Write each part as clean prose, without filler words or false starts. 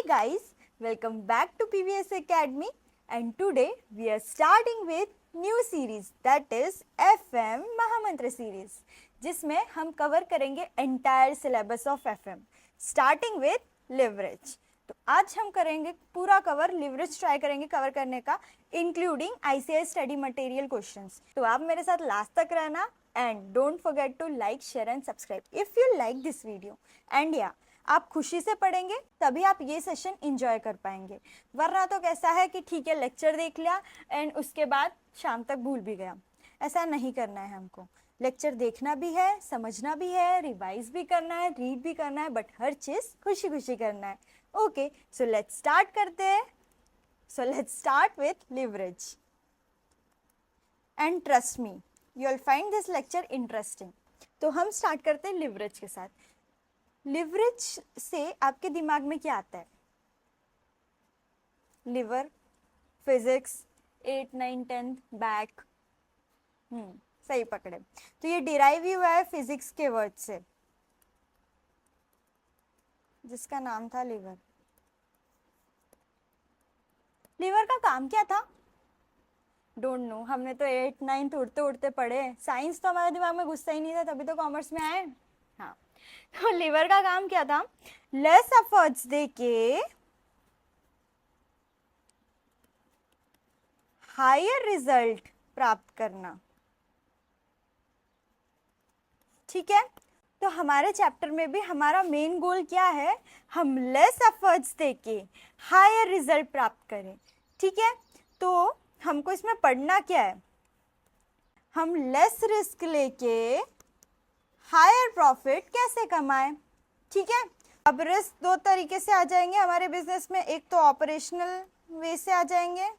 guys, welcome back to PVS Academy and today we are starting with new series that is FM महामंत्र series जिसमें हम cover करेंगे entire syllabus of FM starting with leverage। तो आज हम करेंगे पूरा कवर leverage ट्राई करेंगे कवर करने का including ICAI study material questions. तो आप मेरे साथ लास्ट तक रहना and don't forget to like share and subscribe if you like this video and या आप खुशी से पढ़ेंगे तभी आप ये सेशन एंजॉय कर पाएंगे, वरना तो कैसा है कि ठीक है लेक्चर देख लिया एंड उसके बाद शाम तक भूल भी गया। ऐसा नहीं करना है, हमको लेक्चर देखना भी है, समझना भी है, रिवाइज भी करना है, रीड भी करना है, बट हर चीज़ खुशी खुशी करना है। ओके, सो लेट्स स्टार्ट करते हैं। So let's start with leverage and trust me you will find this lecture interesting. तो हम स्टार्ट करते हैं लिवरेज के साथ। लिवरेज से आपके दिमाग में क्या आता है? Liver, physics, 8, 9, 10 back. सही पकड़े। तो ये डिराइव ही हुआ है फिजिक्स के वर्ड से जिसका नाम था लिवर। लिवर का काम क्या था? डोंट नो, हमने तो 8, 9 उड़ते उड़ते पढ़े, साइंस तो हमारे दिमाग में घुसता ही नहीं था, तभी तो कॉमर्स में आए। हाँ, तो लिवर का काम क्या था? लेस एफर्ट्स देके हायर रिजल्ट प्राप्त करना। ठीक है, तो हमारे चैप्टर में भी हमारा मेन गोल क्या है? हम लेस एफर्ट्स देके हायर रिजल्ट प्राप्त करें। ठीक है, तो हमको इसमें पढ़ना क्या है? हम लेस रिस्क लेके हायर प्रॉफिट कैसे कमाएं। ठीक है, अब रिस्क दो तरीके से आ जाएंगे हमारे बिजनेस में, एक तो ऑपरेशनल वे से आ जाएंगे,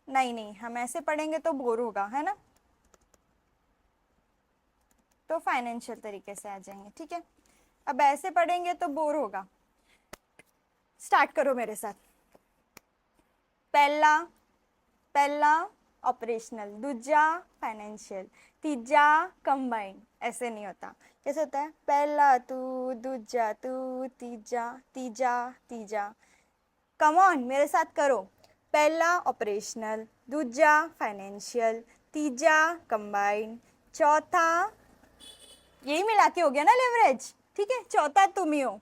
नहीं हम ऐसे पढ़ेंगे तो बोर होगा, है ना, तो फाइनेंशियल तरीके से आ जाएंगे। ठीक है, अब ऐसे पढ़ेंगे तो बोर होगा। स्टार्ट करो मेरे साथ। पहला ऑपरेशनल, दूजा फाइनेंशियल, तीजा कंबाइंड। ऐसे नहीं होता, कैसे होता है? पहला तू, दूजा तू, तीजा। कम ऑन, मेरे साथ करो। पहला ऑपरेशनल, दूजा फाइनेंशियल, तीजा कंबाइंड, चौथा यही मिला के हो गया ना लिवरेज। ठीक है, चौथा तुम ही हो।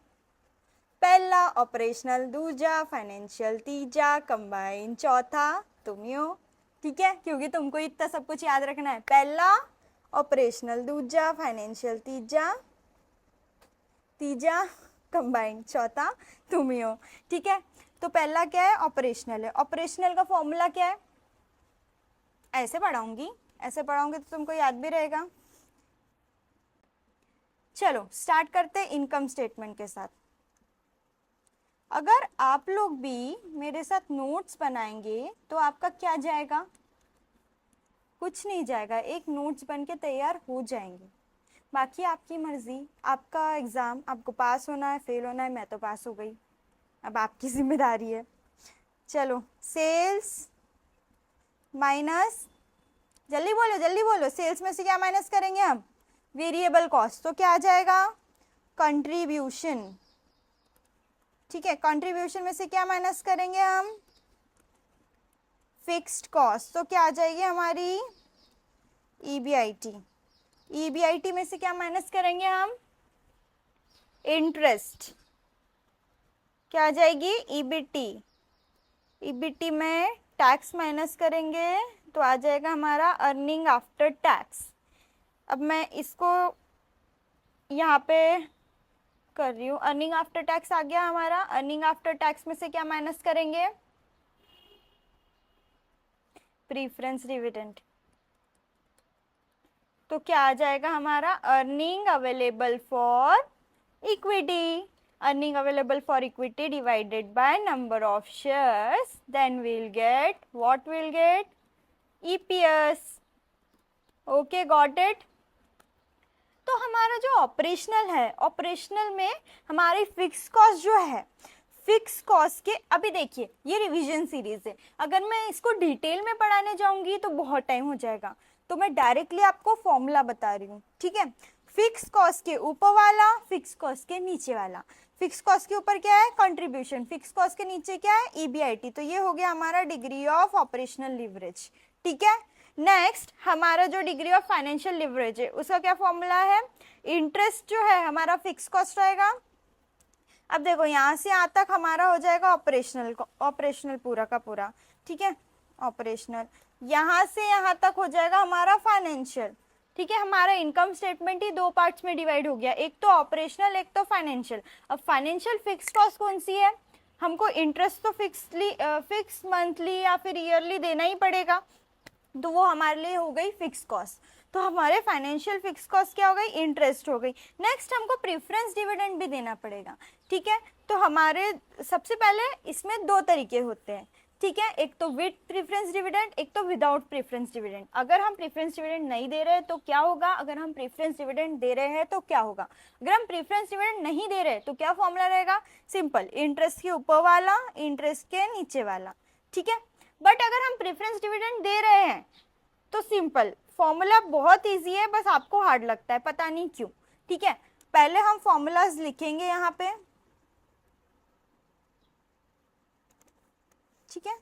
पहला ऑपरेशनल, दूजा फाइनेंशियल, तीजा कंबाइन, चौथा तुम ही हो। ठीक है, क्योंकि तुमको इतना सब कुछ याद रखना है। पहला ऑपरेशनल, दूजा फाइनेंशियल, तीजा कंबाइन, चौथा तुम ही हो। ठीक है, तो पहला क्या है? ऑपरेशनल है। ऑपरेशनल का फॉर्मूला क्या है? ऐसे पढ़ाऊंगी तो तुमको याद भी रहेगा। चलो स्टार्ट करते हैं इनकम स्टेटमेंट के साथ। अगर आप लोग भी मेरे साथ नोट्स बनाएंगे तो आपका क्या जाएगा? कुछ नहीं जाएगा, एक नोट्स बन के तैयार हो जाएंगे। बाकी आपकी मर्जी, आपका एग्ज़ाम, आपको पास होना है फेल होना है। मैं तो पास हो गई, अब आपकी जिम्मेदारी है। चलो, सेल्स माइनस, जल्दी बोलो, सेल्स में से क्या माइनस करेंगे हम? Variable cost. तो क्या आ जाएगा? कंट्रीब्यूशन। ठीक है, कंट्रीब्यूशन में से क्या माइनस करेंगे हम? Fixed cost. तो क्या आ जाएगी हमारी? ईबीआईटी। ईबीआईटी में से क्या माइनस करेंगे हम? इंटरेस्ट। क्या आ जाएगी? ईबीटी। ईबीटी में टैक्स माइनस करेंगे तो आ जाएगा हमारा अर्निंग आफ्टर टैक्स। अब मैं इसको यहाँ पे कर रही हूँ, अर्निंग आफ्टर टैक्स आ गया हमारा। अर्निंग आफ्टर टैक्स में से क्या माइनस करेंगे? Preference dividend. तो क्या आ जाएगा हमारा? Earning available for equity. Earning available for equity divided by number of shares, then we'll get what we'll get? EPS. Okay, got it. तो हमारा जो ऑपरेशनल है, ऑपरेशनल में हमारी फिक्स कॉस्ट जो है, फिक्स कॉस्ट के, अभी देखिए ये रिवीजन सीरीज है, अगर मैं इसको डिटेल में पढ़ाने जाऊंगी तो बहुत टाइम हो जाएगा, तो मैं डायरेक्टली आपको फॉर्मूला बता रही हूँ। ठीक है, फिक्स कॉस्ट के ऊपर वाला, फिक्स कॉस्ट के नीचे वाला। फिक्स कॉस्ट के ऊपर क्या है, कंट्रीब्यूशन, फिक्स कॉस्ट के नीचे क्या है, ईबीआईटी। तो ये हो गया हमारा डिग्री ऑफ ऑपरेशनल लिवरेज। ठीक है, नेक्स्ट हमारा जो डिग्री ऑफ फाइनेंशियल लिवरेज है उसका क्या फॉर्मूला है, इंटरेस्ट जो है हमारा फिक्स कॉस्ट रहेगा। अब देखो यहाँ से यहाँ तक हमारा हो जाएगा ऑपरेशनल, ऑपरेशनल पूरा का पूरा, ठीक है, ऑपरेशनल। यहाँ से यहाँ तक हो जाएगा हमारा फाइनेंशियल। ठीक है, हमारा इनकम स्टेटमेंट ही दो पार्ट्स में डिवाइड हो गया, एक तो ऑपरेशनल एक तो फाइनेंशियल। अब फाइनेंशियल फिक्स कॉस्ट कौन सी है, हमको इंटरेस्ट तो फिक्स मंथली या फिर ईयरली देना ही पड़ेगा, तो वो हमारे लिए हो गई फिक्स कॉस्ट। तो हमारे फाइनेंशियल फिक्स कॉस्ट क्या हो गई, इंटरेस्ट हो गई। नेक्स्ट हमको प्रेफरेंस डिविडेंड भी देना पड़ेगा। ठीक है, तो हमारे सबसे पहले इसमें दो तरीके होते हैं। ठीक है, एक तो विद प्रेफरेंस डिविडेंड, एक तो विदाउट प्रेफरेंस डिविडेंड। अगर हम प्रेफरेंस डिविडेंड नहीं दे रहे तो क्या होगा, अगर हम प्रेफरेंस डिविडेंड दे रहे हैं तो क्या होगा। अगर हम प्रेफरेंस डिविडेंड नहीं दे रहे तो क्या फॉर्मूला रहेगा, सिंपल, इंटरेस्ट के ऊपर वाला इंटरेस्ट के नीचे वाला। ठीक है, बट अगर हम प्रेफरेंस डिविडेंड दे रहे हैं तो सिंपल, फॉर्मूला बहुत इजी है, बस आपको हार्ड लगता है, पता नहीं क्यों। ठीक है, पहले हम फॉर्मूलाज लिखेंगे यहाँ पे। ठीक है,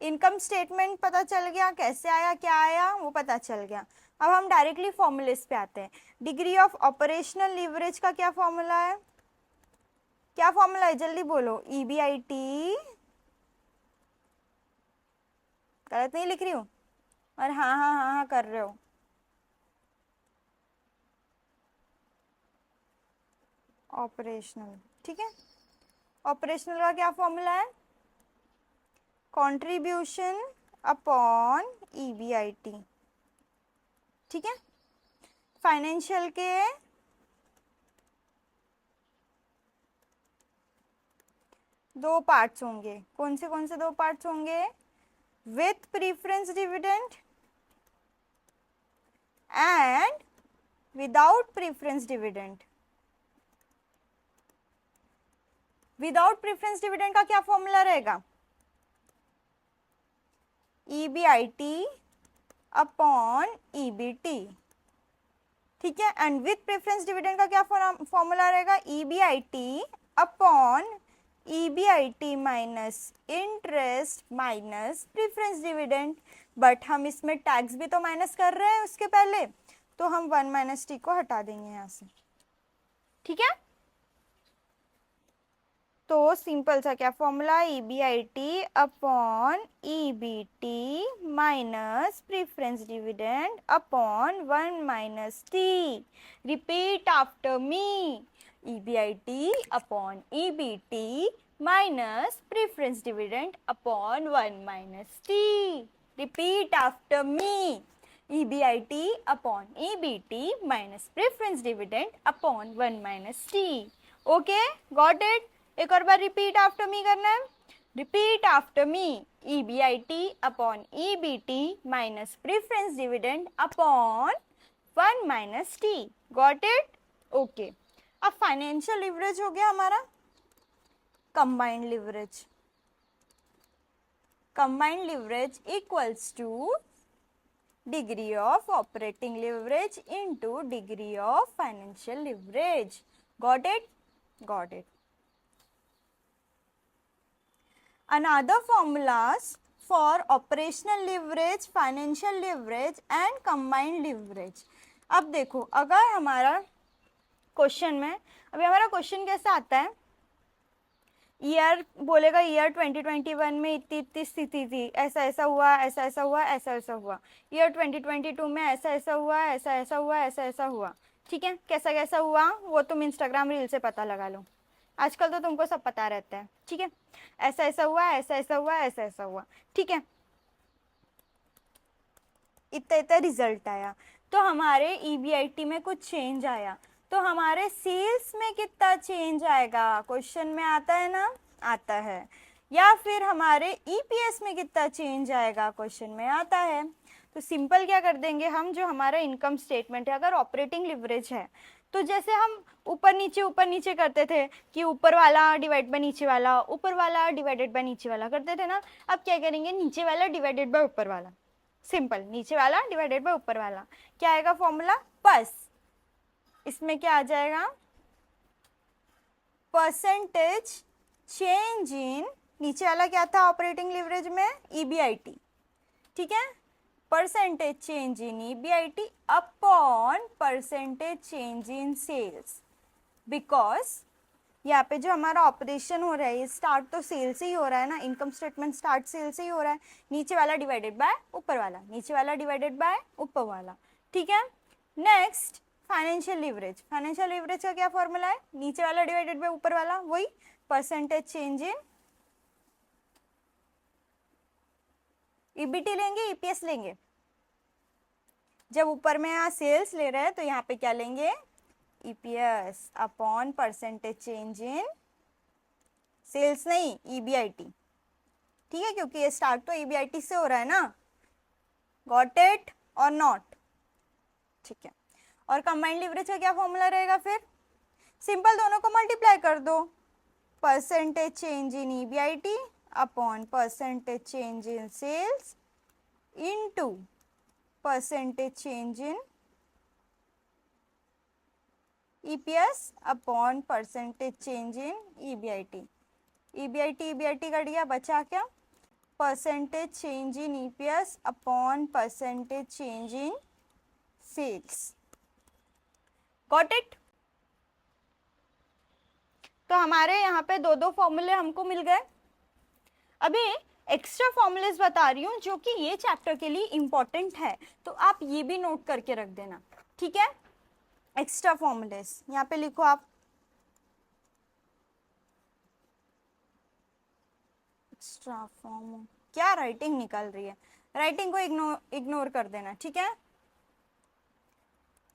इनकम स्टेटमेंट पता चल गया, कैसे आया क्या आया वो पता चल गया। अब हम डायरेक्टली फॉर्मूलेस पे आते हैं। डिग्री ऑफ ऑपरेशनल लीवरेज का क्या फॉर्मूला है, क्या फॉर्मूला है, जल्दी बोलो। ईबीआईटी, गलत नहीं लिख रही हूँ, और हाँ हाँ हाँ हाँ कर रहे हो। ऑपरेशनल, ठीक है, ऑपरेशनल का क्या फॉर्मूला है, कंट्रीब्यूशन अपॉन ईबीआईटी। ठीक है, फाइनेंशियल के दो पार्ट्स होंगे, कौन से दो पार्ट्स होंगे, with preference dividend and without preference dividend. Without preference dividend का क्या फॉर्मूला रहेगा, ईबीआईटी अपॉन ईबीटी। ठीक है, एंड विथ प्रेफरेंस डिविडेंड का क्या फॉर्मूला रहेगा, EBIT upon EBIT minus interest minus preference dividend. But हम इसमें टैक्स भी तो माइनस कर रहे हैं उसके पहले, तो हम 1 माइनस टी को हटा देंगे यहाँ से। ठीक है, तो सिंपल सा क्या formula, EBIT upon EBT minus preference dividend upon 1 minus T. Repeat after me, EBIT upon EBT minus preference dividend upon 1 minus T. Repeat after me, EBIT upon EBT minus preference dividend upon 1 minus T. Okay, got it. एक और बार repeat after me करना है, repeat after me, EBIT upon EBT minus preference dividend upon 1 minus T. Got it, okay. अब financial leverage हो गया हमारा combined leverage. Combined leverage equals two degree of operating leverage into degree of financial leverage. Got it, got it. Another formulas for operational leverage, financial leverage and combined leverage। अब देखो, अगर हमारा question में, अभी हमारा क्वेश्चन कैसा आता है, ईयर बोलेगा ईयर 2021 में इतनी इतनी स्थिति थी, ऐसा ऐसा हुआ, ऐसा ऐसा हुआ, ऐसा ऐसा हुआ। ईयर 2022 में ऐसा ऐसा हुआ, ऐसा ऐसा हुआ, ऐसा ऐसा हुआ। ठीक है, कैसा कैसा हुआ वो तुम इंस्टाग्राम रील से पता लगा लो, आजकल तो तुमको सब पता रहता है। ठीक है, ऐसा ऐसा हुआ, ऐसा ऐसा हुआ, ऐसा ऐसा हुआ। ठीक है, इतना इतना रिजल्ट आया, तो हमारे ईबीआईटी में कुछ चेंज आया, तो हमारे सेल्स में कितना चेंज आएगा, क्वेश्चन में आता है ना, आता है। या फिर हमारे ईपीएस में कितना चेंज आएगा, क्वेश्चन में आता है। तो सिंपल क्या कर देंगे हम, जो हमारा इनकम स्टेटमेंट है, अगर ऑपरेटिंग लिवरेज है तो जैसे हम ऊपर नीचे करते थे कि ऊपर वाला डिवाइड बाय नीचे वाला, ऊपर वाला डिवाइडेड बाय नीचे वाला करते थे ना, अब क्या करेंगे, नीचे वाला डिवाइडेड बाय ऊपर वाला। सिंपल, नीचे वाला डिवाइडेड बाय ऊपर वाला। क्या आएगा फॉर्मूला, बस इसमें क्या आ जाएगा, परसेंटेज चेंज इन, नीचे वाला क्या था ऑपरेटिंग लीवरेज में, EBIT, ठीक है, percentage change in EBIT upon percentage change in sales, because यहाँ पे जो हमारा ऑपरेशन हो रहा है ये स्टार्ट तो सेल से ही हो रहा है ना, इनकम स्टेटमेंट स्टार्ट सेल से ही हो रहा है, नीचे वाला डिवाइडेड बाय ऊपर वाला, नीचे वाला डिवाइडेड बाय ऊपर वाला, ठीक है। Next financial leverage, financial leverage का क्या फॉर्मूला है, नीचे वाला डिवाइडेड बाय ऊपर वाला, वही परसेंटेज चेंज इन EBT लेंगे, EPS लेंगे, जब ऊपर में यहाँ सेल्स ले रहे हैं तो यहाँ पे क्या लेंगे, EPS upon percentage change in sales, नहीं EBIT, ठीक है, क्योंकि ये स्टार्ट तो EBIT से हो रहा है ना, गॉट इट और नॉट, ठीक है। और कंबाइंड लीवरेज का क्या फॉर्मूला रहेगा फिर, सिंपल दोनों को मल्टीप्लाई कर दो, percentage change in EBIT upon percentage change in sales into percentage change in EPS upon percentage change in EBIT, EBIT cut गया, बचा क्या, percentage change in EPS upon percentage change in sales, got it. तो हमारे यहाँ पे दो दो फॉर्मूले हमको मिल गए। अभी एक्स्ट्रा फॉर्मूलेस बता रही हूँ जो कि ये चैप्टर के लिए इंपॉर्टेंट है, तो आप ये भी नोट करके रख देना, ठीक है। एक्स्ट्रा फॉर्मूलेस यहाँ पे लिखो आप, एक्स्ट्रा फॉर्म, क्या राइटिंग निकल रही है, राइटिंग को इग्नोर कर देना, ठीक है।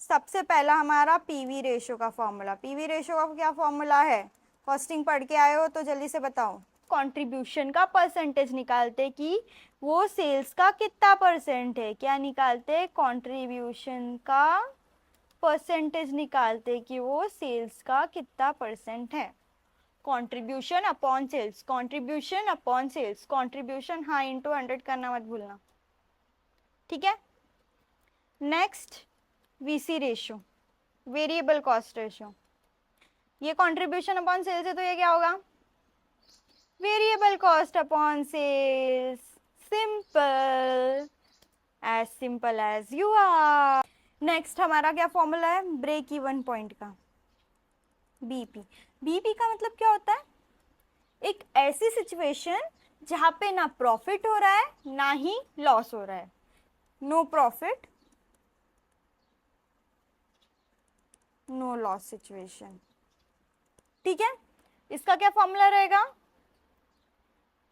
सबसे पहला हमारा पीवी रेशो का फॉर्मूला, पीवी रेशो का क्या फॉर्मूला है, कॉस्टिंग पढ़ के आए हो तो जल्दी से बताओ, कंट्रीब्यूशन का परसेंटेज निकालते कि वो सेल्स का कितना परसेंट है, क्या निकालते, कंट्रीब्यूशन का परसेंटेज निकालते कि वो सेल्स का कितना परसेंट है, contribution upon sales, contribution upon sales, contribution हाँ इंटू 100 करना मत भूलना, ठीक है। Next VC ratio, variable cost ratio, ये कंट्रीब्यूशन अपॉन सेल्स है तो ये क्या होगा, variable cost upon sales, simple as you are. Next हमारा क्या फॉर्मूला है, ब्रेक इवन पॉइंट का, BP, BP का मतलब क्या होता है, एक ऐसी सिचुएशन जहां पे ना प्रॉफिट हो रहा है ना ही लॉस हो रहा है, no profit no loss situation, ठीक है। इसका क्या फॉर्मूला रहेगा,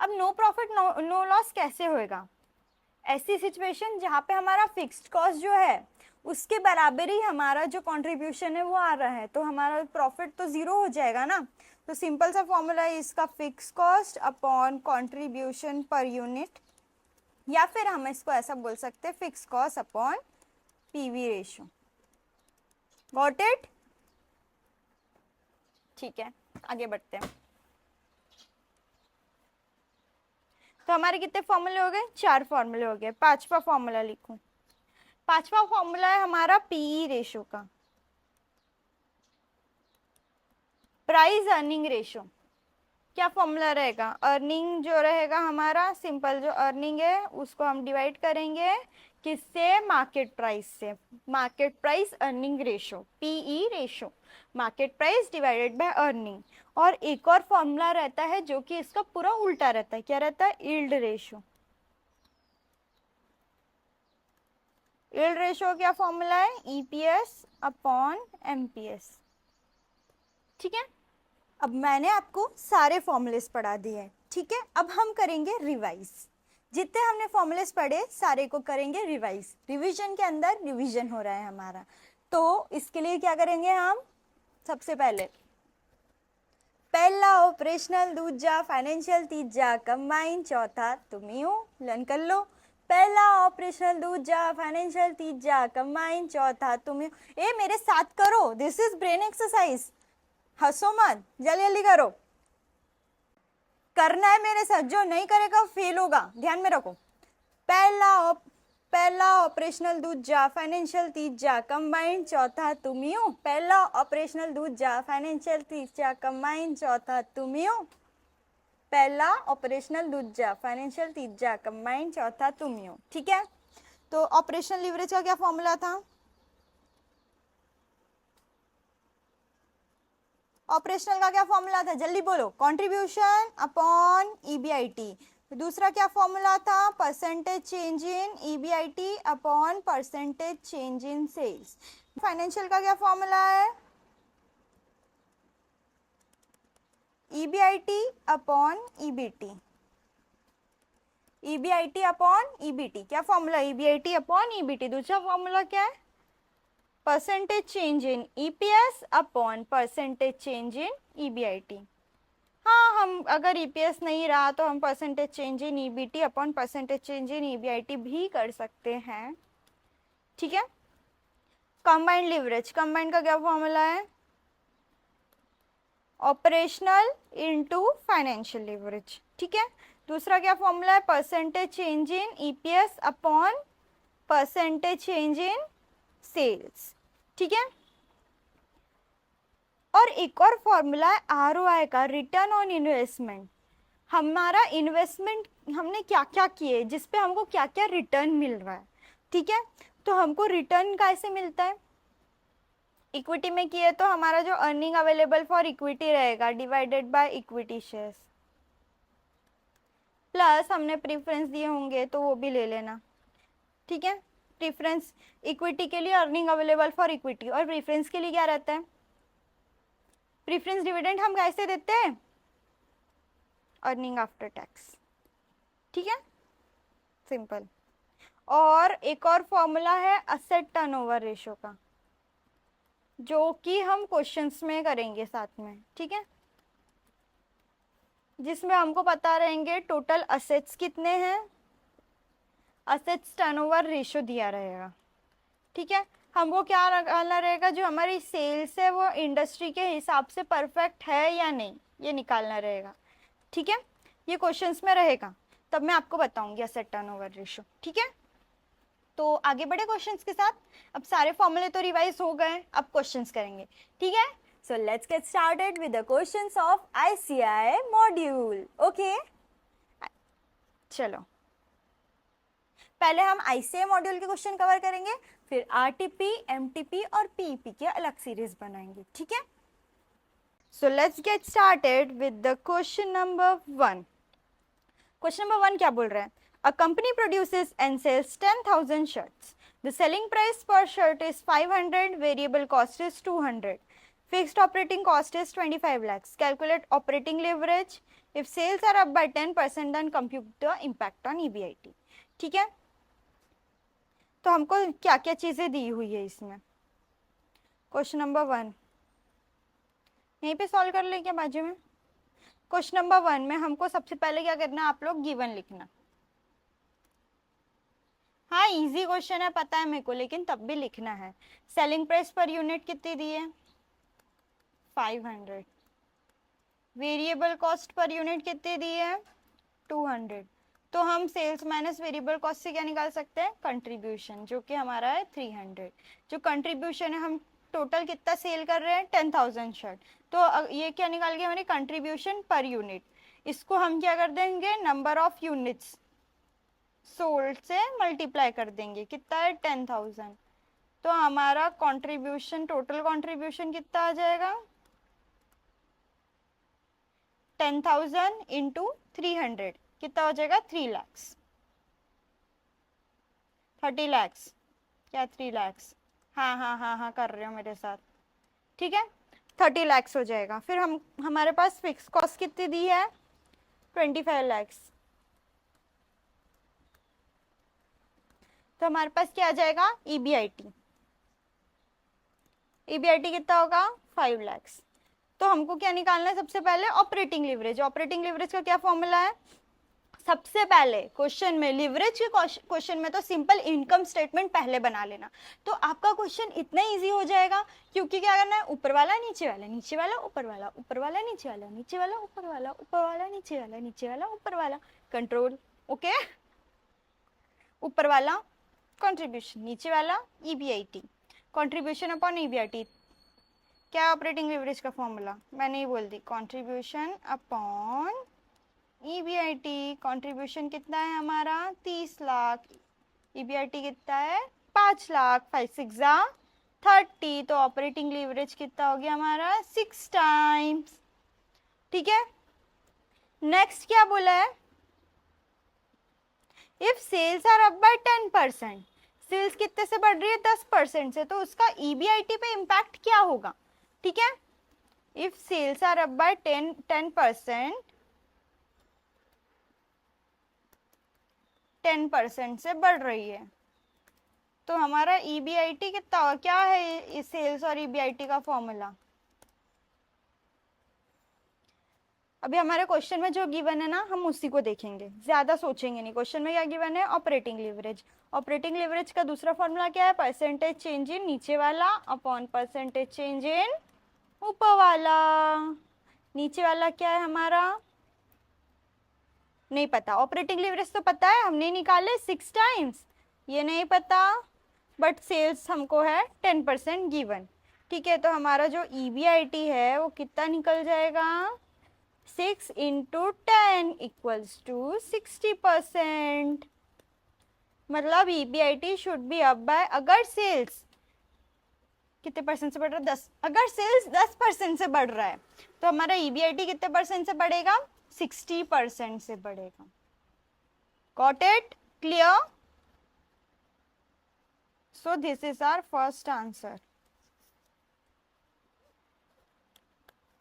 अब नो प्रॉफिट नो लॉस कैसे होएगा, ऐसी सिचुएशन जहां पे हमारा फिक्स्ड कॉस्ट जो है उसके बराबर ही हमारा जो कंट्रीब्यूशन है वो आ रहा है, तो हमारा प्रॉफिट तो जीरो हो जाएगा ना, तो सिंपल सा फॉर्मूला है इसका, fix cost upon contribution per unit, या फिर हम इसको ऐसा बोल सकते हैं fix cost upon PV ratio, got it, ठीक है। आगे बढ़ते हैं, तो हमारे कितने फॉर्मूले हो गए, 4 फॉर्मूले हो गए, पांचवा फॉर्मूला लिखूं, पांचवा फॉर्मूला है हमारा पीई रेशो का, प्राइस अर्निंग रेशो, क्या फॉर्मूला रहेगा, अर्निंग जो रहेगा हमारा, सिंपल जो अर्निंग है उसको हम डिवाइड करेंगे किससे, मार्केट प्राइस से, market price earning ratio, PE ratio, market price divided by earning. और एक और फॉर्मूला रहता है जो कि इसका पूरा उल्टा रहता है, क्या रहता है, यील्ड रेशो, यील्ड रेशो क्या फॉर्मूला है, EPS अपॉन MPS, ठीक है। अब मैंने आपको सारे फॉर्मूलेस पढ़ा दिए हैं, ठीक है। अब हम करेंगे रिवाइज, जितने हमने फॉर्मूलेस पढ़े सारे को करेंगे रिवाइज, रिवीजन के अंदर रिवीजन हो रहा है हमारा, तो इसके लिए क्या करेंगे हम, सबसे पहले पहला ऑपरेशनल, दूसरा फाइनेंशियल, तीसरा कंबाइन, चौथा तुम ही हो, लर्न कर लो, पहला ऑपरेशनल, दूसरा फाइनेंशियल, तीसरा कंबाइन, चौथा तुम ही हो। ए मेरे साथ करो, दिस इज ब्रेन एक्सरसाइज, हंसो मत, जल्दी जल्दी करो, करना है मेरे साथ, जो नहीं करेगा फेल होगा, ध्यान में रखो। पहला पहला ऑपरेशनल दूजा फाइनेंशियल तीजा कंबाइंड चौथा तुम ही हो। पहला ऑपरेशनल दूजा फाइनेंशियल तीजा कंबाइंड चौथा तुम ही हो। पहला ऑपरेशनल दूजा फाइनेंशियल तीजा कंबाइंड चौथा तुम ही हो। ठीक है, तो ऑपरेशनल लीवरेज का क्या फॉर्मूला था? ऑपरेशनल का क्या फॉर्मूला था, जल्दी बोलो। Contribution upon EBIT. दूसरा क्या फॉर्मूला था? Percentage change in EBIT upon percentage change in sales. Financial का क्या फॉर्मूला है? EBIT upon EBT. EBIT upon EBT क्या फॉर्मूला? EBIT upon EBT. दूसरा फॉर्मूला क्या है? Percentage change in EPS upon percentage change in EBIT. हाँ, हम अगर ईपीएस नहीं रहा तो हम percentage change in EBT upon percentage change in EBIT भी कर सकते हैं। ठीक है, कंबाइंड लीवरेज, कंबाइंड का क्या फॉर्मूला है? Operational into financial leverage. ठीक है, दूसरा क्या फॉर्मूला है? Percentage change in EPS upon percentage change in sales. ठीक है, और एक और फॉर्मूला है आरओआई का, रिटर्न ऑन इन्वेस्टमेंट। हमारा इन्वेस्टमेंट हमने क्या क्या किए, जिस पे हमको क्या क्या रिटर्न मिल रहा है। ठीक है, तो हमको रिटर्न कैसे मिलता है? इक्विटी में किए तो हमारा जो अर्निंग अवेलेबल फॉर इक्विटी रहेगा divided by equity shares, plus हमने प्रीफरेंस दिए होंगे तो वो भी ले लेना। ठीक है, प्रीफरेंस इक्विटी के लिए अर्निंग अवेलेबल फॉर इक्विटी, और प्रीफरेंस के लिए क्या रहता है? प्रीफरेंस डिविडेंड हम कैसे देते हैं? Earning after tax. ठीक है, सिंपल। और एक और फॉर्मूला है असेट टर्नओवर रेशो का, जो कि हम क्वेश्चंस में करेंगे साथ में। ठीक है, जिसमें हमको पता रहेंगे टोटल असेट्स कितने हैं, असेट्स टर्नओवर रेशो दिया रहेगा। ठीक है, हमको क्या निकालना रहेगा? जो हमारी सेल्स है वो इंडस्ट्री के हिसाब से परफेक्ट है या नहीं, ये निकालना रहेगा। ठीक है, ये क्वेश्चंस में रहेगा, तब मैं आपको बताऊंगी असेट टर्नओवर रेशो। ठीक है, तो आगे बढ़े क्वेश्चंस के साथ। अब सारे फॉर्मूले तो रिवाइज हो गए, अब क्वेश्चंस करेंगे। ठीक है, so let's get started with the questions of ICI module. Okay, चलो पहले हम आईसीआई मॉड्यूल के क्वेश्चन कवर करेंगे, फिर आरटीपी, एमटीपी और पीईपी के अलग सीरीज बनाएंगे। ठीक है, so let's get started with the question number 1। Question number 1 क्या बोल रहा है? A company produces and sells 10,000 shirts. The selling price per shirt is 500, variable cost is 200, fixed operating cost is 25 lakhs. Calculate operating leverage. If sales are up by 10%, then compute the impact on EBIT. ठीक है, तो हमको क्या क्या चीजें दी हुई है इसमें? क्वेश्चन नंबर 1 यहीं पे सॉल्व कर ले क्या बाजू में? क्वेश्चन नंबर 1 में हमको सबसे पहले क्या करना है? आप लोग गिवन लिखना। हाँ, इजी क्वेश्चन है पता है मेरे को, लेकिन तब भी लिखना है। सेलिंग प्राइस पर यूनिट कितनी दी है? 500। वेरिएबल कॉस्ट पर यूनिट कितनी दी है? 200। तो हम सेल्स माइनस वेरिएबल कॉस्ट से क्या निकाल सकते हैं? कंट्रीब्यूशन, जो कि हमारा है 300। जो कंट्रीब्यूशन है, हम टोटल कितना सेल कर रहे हैं? 10,000 शर्ट। तो ये क्या निकाल गया हमारी? Contribution per unit. इसको हम क्या कर देंगे? नंबर ऑफ यूनिट्स सोल्ड से मल्टीप्लाई कर देंगे। कितना है? 10,000। तो हमारा कंट्रीब्यूशन, टोटल कंट्रीब्यूशन कितना आ जाएगा? 10,000 इंटू 300 कितना हो जाएगा? 3 lakhs। 30 lakhs क्या? 3 lakhs। हाँ हाँ हाँ हाँ, कर रहे हो मेरे साथ। ठीक है, 30 lakhs हो जाएगा। फिर हमारे पास फिक्स कॉस्ट कितनी दी है? 25 lakhs। तो हमारे पास क्या आ जाएगा? ईबीआईटी। ईबीआईटी कितना होगा? 5 lakhs। तो हमको क्या निकालना है? सबसे पहले ऑपरेटिंग लिवरेज। ऑपरेटिंग लिवरेज का क्या फॉर्मूला है? सबसे पहले क्वेश्चन में, लिवरेज के क्वेश्चन में तो सिंपल इनकम स्टेटमेंट पहले बना लेना, तो आपका क्वेश्चन इतना इजी हो जाएगा। क्योंकि क्या करना है? ऊपर वाला नीचे वाला, नीचे वाला ऊपर वाला, ऊपर वाला नीचे वाला, नीचे वाला ऊपर वाला, ऊपर वाला नीचे वाला, नीचे वाला ऊपर वाला, कंट्रोल। ओके, ऊपर वाला कंट्रीब्यूशन, नीचे वाला ईबीआईटी, कंट्रीब्यूशन अपॉन ईबीआईटी। क्या ऑपरेटिंग लिवरेज का फॉर्मूला, मैंने ही बोल दी, कंट्रीब्यूशन अपॉन ईबीआईटी। कंट्रीब्यूशन कितना है हमारा 30 लाख, ईबीआईटी कितना है 5 लाख, 5 6 30, तो ऑपरेटिंग लीवरेज कितना हो गया हमारा 6 टाइम्स। ठीक है, नेक्स्ट क्या बोला है, if sales are up by 10%, sales कितने से बढ़ रही है 10% से, तो उसका ईबीआईटी पे इम्पैक्ट क्या होगा। ठीक है, if sales are up by 10%, 10% से बढ़ रही है, तो हमारा ईबीआईटी कितना होगा, क्या है इस सेल्स और ईबीआईटी का फॉर्मूला। अभी हमारे क्वेश्चन में जो गिवन है ना, हम उसी को देखेंगे, ज्यादा सोचेंगे नहीं। क्वेश्चन में क्या गिवन है, ऑपरेटिंग लिवरेज। ऑपरेटिंग लिवरेज का दूसरा फॉर्मूला क्या है, परसेंटेज चेंज इन नीचे वाला अपॉन परसेंटेज चेंज इन ऊपर वाला। नीचे वाला क्या है हमारा, नहीं पता। ऑपरेटिंग लिवरेज तो पता है, हमने निकाले 6 टाइम्स, ये नहीं पता, बट सेल्स हमको है 10% गिवन। ठीक है, तो हमारा जो ईबीआईटी है वो कितना निकल जाएगा, 6 इंटू 10 इक्वल्स टू 60%। मतलब EBIT should be up by, अगर सेल्स कितने परसेंट से बढ़ रहा है 10, अगर सेल्स 10% से बढ़ रहा है तो हमारा ईबीआईटी कितने परसेंट से बढ़ेगा, 60% से बढ़ेगा। Got it, clear. So this is our first answer.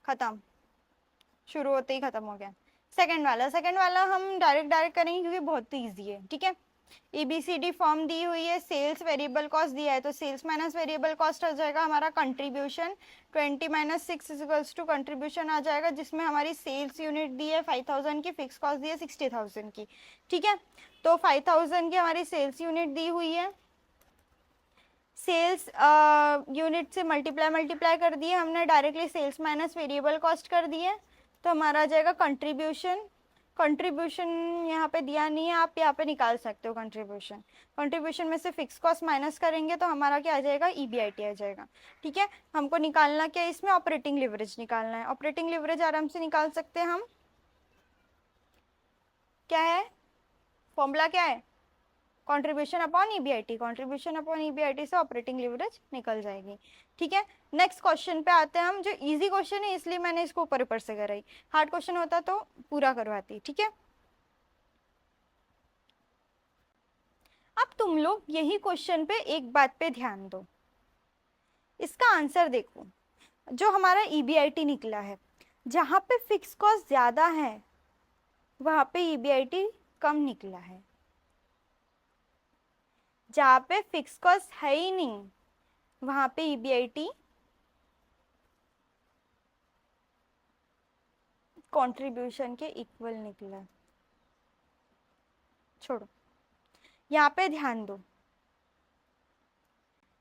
खत्म, शुरू होते ही खत्म हो गया। सेकंड वाला हम डायरेक्ट करेंगे क्योंकि बहुत इजी है। ठीक है, एबीसीडी फॉर्म दी हुई है, सेल्स वेरिएबल कॉस्ट दिया है, तो सेल्स माइनस वेरिएबल कॉस्ट आ जाएगा हमारा contribution, 20 minus 6 equals to contribution आ जाएगा, जिसमें हमारी सेल्स यूनिट दी है 5000 की, फिक्स कॉस्ट दी है 60,000 की। ठीक है, तो 5000 की हमारी सेल्स यूनिट दी हुई है, सेल्स यूनिट से मल्टीप्लाई कर दिए हमने, directly sales minus variable cost कर दिए, तो हमारा आ जाएगा कंट्रीब्यूशन। कंट्रीब्यूशन यहाँ पे दिया नहीं है, आप यहाँ पे निकाल सकते हो कंट्रीब्यूशन। कंट्रीब्यूशन में से फिक्स कॉस्ट माइनस करेंगे तो हमारा क्या आ जाएगा, ईबीआईटी आ जाएगा। ठीक है, हमको निकालना क्या है, इसमें ऑपरेटिंग लिवरेज निकालना है। ऑपरेटिंग लिवरेज आराम से निकाल सकते हैं हम, क्या है फॉर्मूला, क्या है contribution upon EBIT, contribution upon EBIT से ऑपरेटिंग लिवरेज निकल जाएगी। ठीक है, नेक्स्ट क्वेश्चन पे आते हैं हम, जो इजी क्वेश्चन है इसलिए मैंने इसको ऊपर ऊपर से कराई, हार्ड क्वेश्चन होता तो पूरा करवाती। ठीक है, अब तुम लोग यही क्वेश्चन पे एक बात पे ध्यान दो, इसका आंसर देखो। जो हमारा ईबीआईटी निकला है, जहां पे फिक्स कॉस्ट ज्यादा है वहां पे ईबीआईटी कम निकला है, जहां पे फिक्स कॉस्ट है ही नहीं वहां पे ईबीआईटी कंट्रीब्यूशन के इक्वल निकला। छोड़ो, यहाँ पे ध्यान दो।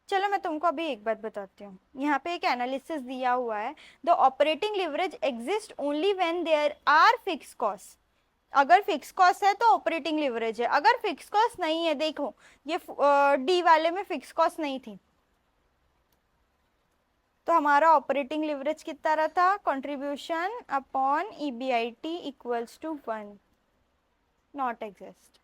चलो मैं तुमको अभी एक बात बताती हूँ, यहाँ पे एक एनालिसिस दिया हुआ है, the operating leverage exist only when there are fix cost. अगर फिक्स कॉस्ट है तो ऑपरेटिंग लिवरेज है, अगर फिक्स कॉस्ट नहीं है, देखो ये डी वाले में फिक्स कॉस्ट नहीं थी, तो हमारा ऑपरेटिंग लिवरेज कितना रहा था, contribution upon EBIT equals to 1, not exist.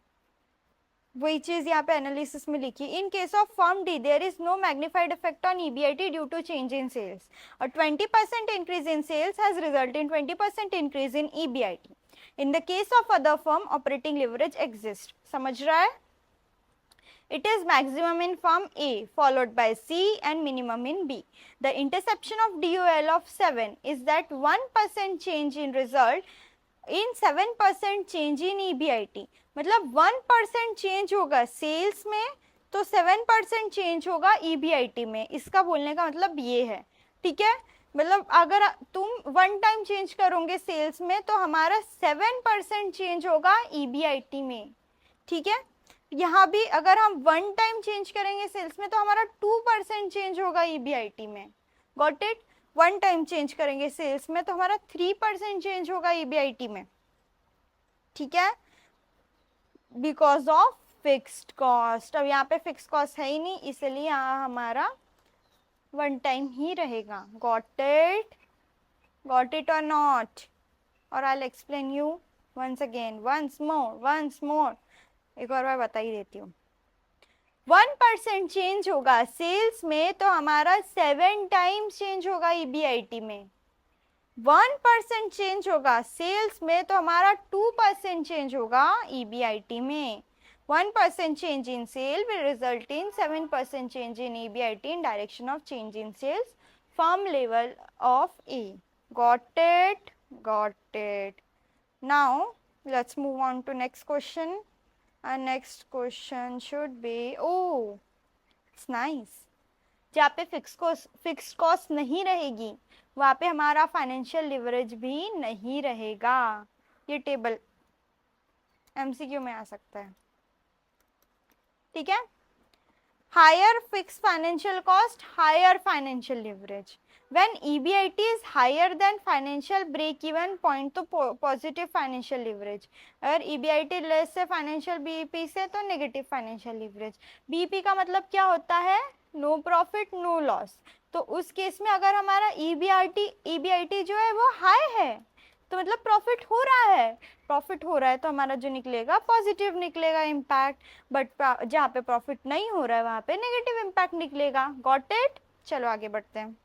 वही चीज यहाँ पे एनालिसिस में लिखी, in case of firm D there is no magnified effect on EBIT due to change in sales, और 20% increase in sales has result in 20% increase in EBIT. In the case of other firm operating leverage exist. समझ रहा है, it is maximum in firm A followed by C and minimum in B. The interception of DOL of 7 is that 1% change in result in 7% change in EBIT. मतलब 1% change होगा sales में तो 7% change होगा EBIT में, इसका बोलने का मतलब ये है। ठीक है, मतलब अगर तुम 1 टाइम चेंज करोगे सेल्स में तो हमारा 7% चेंज होगा EBIT में। ठीक है, यहाँ भी अगर हम 1 टाइम चेंज करेंगे सेल्स में तो हमारा 2% चेंज होगा ईबीआईटी में। गॉट इट, 1 टाइम चेंज करेंगे सेल्स में तो हमारा 3% चेंज होगा ईबीआईटी में। ठीक है, बिकॉज ऑफ फिक्स्ड कॉस्ट। अब यहाँ पे फिक्स कॉस्ट है ही नहीं, इसलिए यहाँ हमारा वन टाइम ही रहेगा। गॉट इट और नॉट? और I explain you once again, once more, एक और बार बता ही देती हूँ। 1% चेंज होगा सेल्स में तो हमारा 7 टाइम्स चेंज होगा EBIT में। 1% चेंज होगा सेल्स में तो हमारा 2% चेंज होगा EBIT में। 1% change in sale will result in 7% change in EBIT in direction of change in sales from level of A. Got it? Got it. Now let's move on to next question. Our next question should be, oh, it's nice. जहाँ पे fix cost नहीं रहेगी वहाँ पे हमारा financial leverage भी नहीं रहेगा। ये टेबल MCQ में आ सकता है, ठीक है। Higher fix financial cost, higher financial leverage. When EBIT is higher than financial break even point तो पॉजिटिव फाइनेंशियल लिवरेज। अगर EBIT लेस से फाइनेंशियल BEP से तो नेगेटिव फाइनेंशियल लिवरेज। BEP का मतलब क्या होता है? No profit no loss. तो उस केस में अगर हमारा EBIT जो है वो हाई है तो मतलब प्रॉफिट हो रहा है तो हमारा जो निकलेगा पॉजिटिव निकलेगा इम्पैक्ट। बट जहाँ पे प्रॉफिट नहीं हो रहा है वहाँ पे नेगेटिव इम्पैक्ट निकलेगा। Got it? चलो आगे बढ़ते हैं।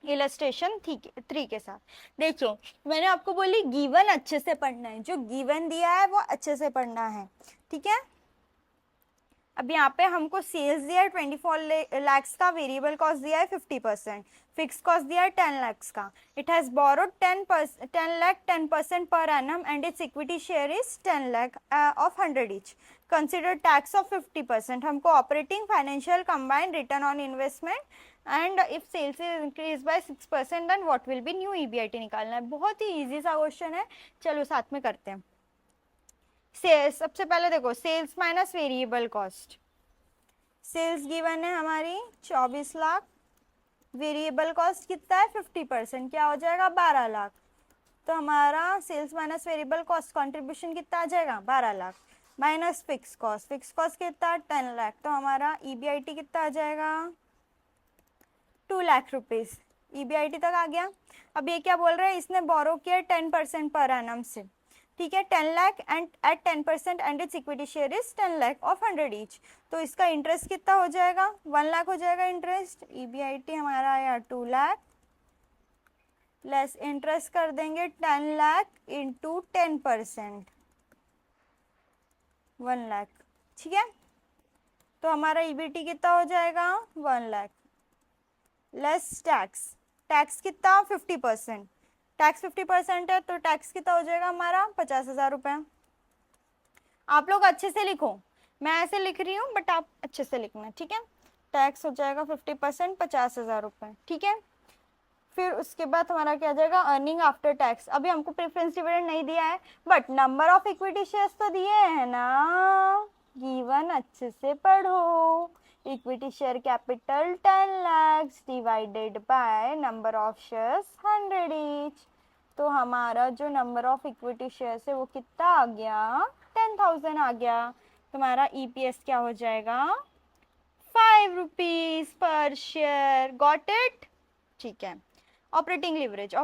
इलस्ट्रेशन 3 के साथ देखिए, मैंने आपको बोली गिवन अच्छे से पढ़ना है, जो गिवन दिया है वो अच्छे से पढ़ना है, ठीक है। अब यहाँ पे हमको सेल्स दिया है 24 lakhs का, वेरिएबल कॉस्ट दिया है 50%, फिक्स कॉस्ट दिया है 10 lakhs का। It has borrowed 10 lakh 10% per annum and its equity share is 10 lakh of 100 each. Consider tax of 50%. हमको operating financial combined return on investment and if sales is increase by 6% then what will be new EBIT निकालना है। बहुत ही easy सा question है, चलो साथ में करते हैं। सेल्स, सबसे पहले देखो sales minus variable cost. Sales given है हमारी 24 लाख, वेरिएबल कॉस्ट कितना है 50%, क्या हो जाएगा 12 लाख। तो हमारा sales minus variable cost contribution कितना आ जाएगा 12 लाख, माइनस फिक्स कॉस्ट कितना 10 लाख, तो हमारा EBIT कितना आ जाएगा 2 लाख रुपीज। EBIT तक आ गया। अब ये क्या बोल रहा है, इसने बोरो किया 10% पर एनम से, ठीक है, 10 lakh and at 10% and its equity share is 10 lakh of 100 each. तो इसका इंटरेस्ट कितना हो जाएगा 1 लाख हो जाएगा इंटरेस्ट। EBIT हमारा आया 2 लाख, लेस इंटरेस्ट कर देंगे 10 लाख इंटू 10%, 1 लाख, ठीक है। तो हमारा EBIT कितना हो जाएगा 1 लाख, लेस टैक्स कितना 50%, टैक्स 50% है तो टैक्स कितना हो जाएगा हमारा 50,000 रुपये। आप लोग अच्छे से लिखो, मैं ऐसे लिख रही हूँ बट आप अच्छे से लिखना, ठीक है। टैक्स हो जाएगा 50%, 50,000 रुपये, ठीक है। फिर उसके बाद हमारा क्या आ जाएगा अर्निंग आफ्टर टैक्स। अभी हमको प्रेफरेंस डिविडेंड नहीं दिया है but number of equity shares तो दिए हैं ना, गिवन अच्छे से पढ़ो। Equity share capital 10 lakhs divided by number of shares 100 each. तो हमारा जो नंबर ऑफ इक्विटी शेयर्स है वो कितना आ गया 10,000 आ गया। तुम्हारा EPS क्या हो जाएगा 5 rupees per share. Got it? ठीक है। ऑपरेटिंग लिवरेज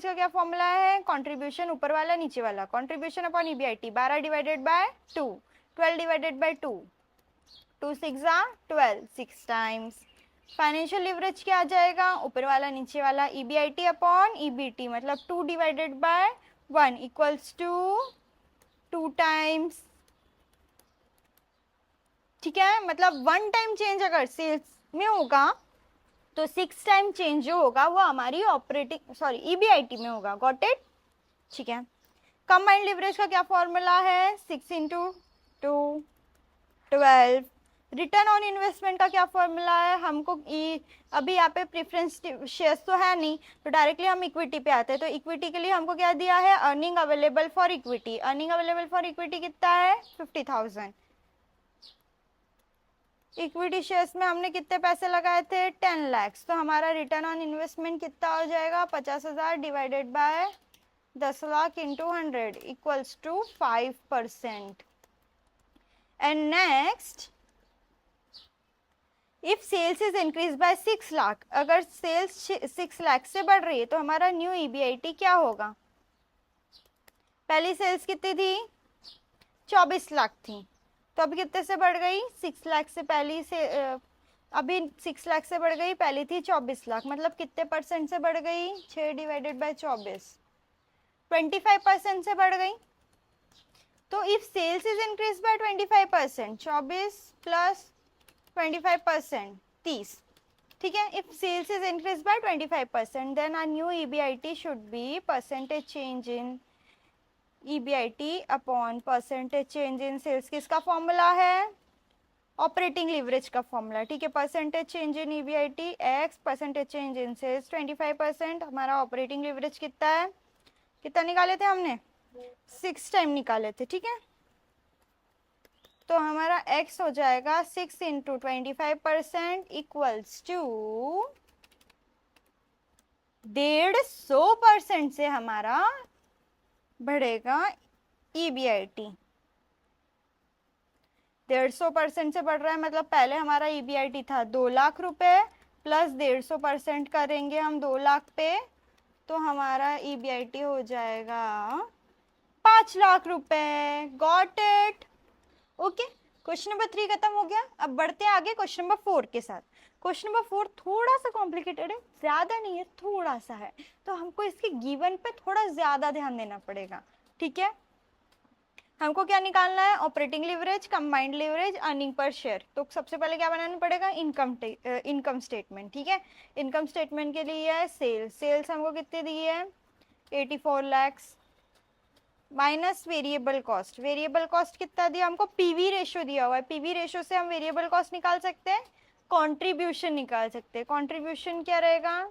का क्या फॉर्मूला है, कंट्रीब्यूशन ऊपर वाला नीचे वाला, contribution upon EBIT 12 divided by 2, 12 divided by 2, 2 6 12, 6 times. Financial leverage क्या आ जाएगा ऊपर वाला नीचे वाला, EBIT अपॉन EBT मतलब 2 divided by 1 equals to 2 times, ठीक है। मतलब 1 टाइम चेंज अगर सेल्स में होगा तो 6 टाइम चेंज जो होगा वो हमारी EBIT में होगा। Got it? ठीक है। कंबाइंड लिवरेज का क्या फॉर्मूला है 6 इंटू 2 12। रिटर्न ऑन इन्वेस्टमेंट का क्या फॉर्मूला है, हमको अभी यहाँ पे प्रेफरेंस शेयर्स तो है नहीं तो डायरेक्टली हम इक्विटी पे आते हैं। तो इक्विटी के लिए हमको क्या दिया है earning available for equity, earning available for equity कितना है 50,000। इक्विटी शेयर्स में हमने कितने पैसे लगाए थे 10 lakhs, तो हमारा रिटर्न ऑन इन्वेस्टमेंट कितना हो जाएगा 50,000 divided by 10 lakh into 100 equals to 5%. And next, if sales is increase by 6 lakh, अगर सेल्स 6 लाख से बढ़ रही है तो हमारा न्यू ईबीआईटी क्या होगा? पहली सेल्स कितनी थी? 24 लाख थी, तो अभी कितने से बढ़ गई? 6 लाख से पहली से अभी 6 लाख से बढ़ गई, पहली थी 24 लाख, मतलब कितने परसेंट से बढ़ गई? 6 डिवाइडेड बाय 24, 25% से बढ़ गई. तो if sales is increase by 25%, 24 plus 25%, 30. ठीक है, if sales is increase by 25%, then our new EBIT should be percentage change in EBIT upon percentage change in sales. किसका फॉर्मूला है? ऑपरेटिंग लीवरेज का formula. ठीक है, percentage change in EBIT x percentage change in sales 25%. हमारा operating leverage कितना है? कितना निकाले थे हमने? 6 टाइम निकाले थे. ठीक है, तो हमारा x हो जाएगा 6 इंटू 25% इक्वल्स टू 150% से हमारा बढ़ेगा ईबीआईटी. 150% से बढ़ रहा है, मतलब पहले हमारा ईबीआईटी था 2 लाख रुपए, प्लस 150% करेंगे हम 2 लाख पे, तो हमारा ईबीआईटी हो जाएगा 5 लाख रुपए. Got it? Okay, question number 3 खत्म हो गया. अब बढ़ते हैं आगे क्वेश्चन नंबर 4 के साथ. क्वेश्चन नंबर 4 थोड़ा सा कॉम्प्लिकेटेड है, ज्यादा नहीं है, थोड़ा सा है, तो हमको इसके गिवन पे थोड़ा ज्यादा ध्यान देना पड़ेगा. ठीक है, हमको क्या निकालना है? Operating leverage, combined leverage, earning per share. तो सबसे पहले क्या बनाना पड़ेगा? Income statement. ठीक है, इनकम स्टेटमेंट के लिए है सेल्स हमको कितने दी है? 84 lakhs minus variable cost. Variable cost कितना दिया हमको? पीवी रेशो दिया हुआ है. पीवी रेशो से हम वेरिएबल कॉस्ट निकाल सकते हैं, कंट्रीब्यूशन निकाल सकते हैं. कंट्रीब्यूशन क्या रहेगा?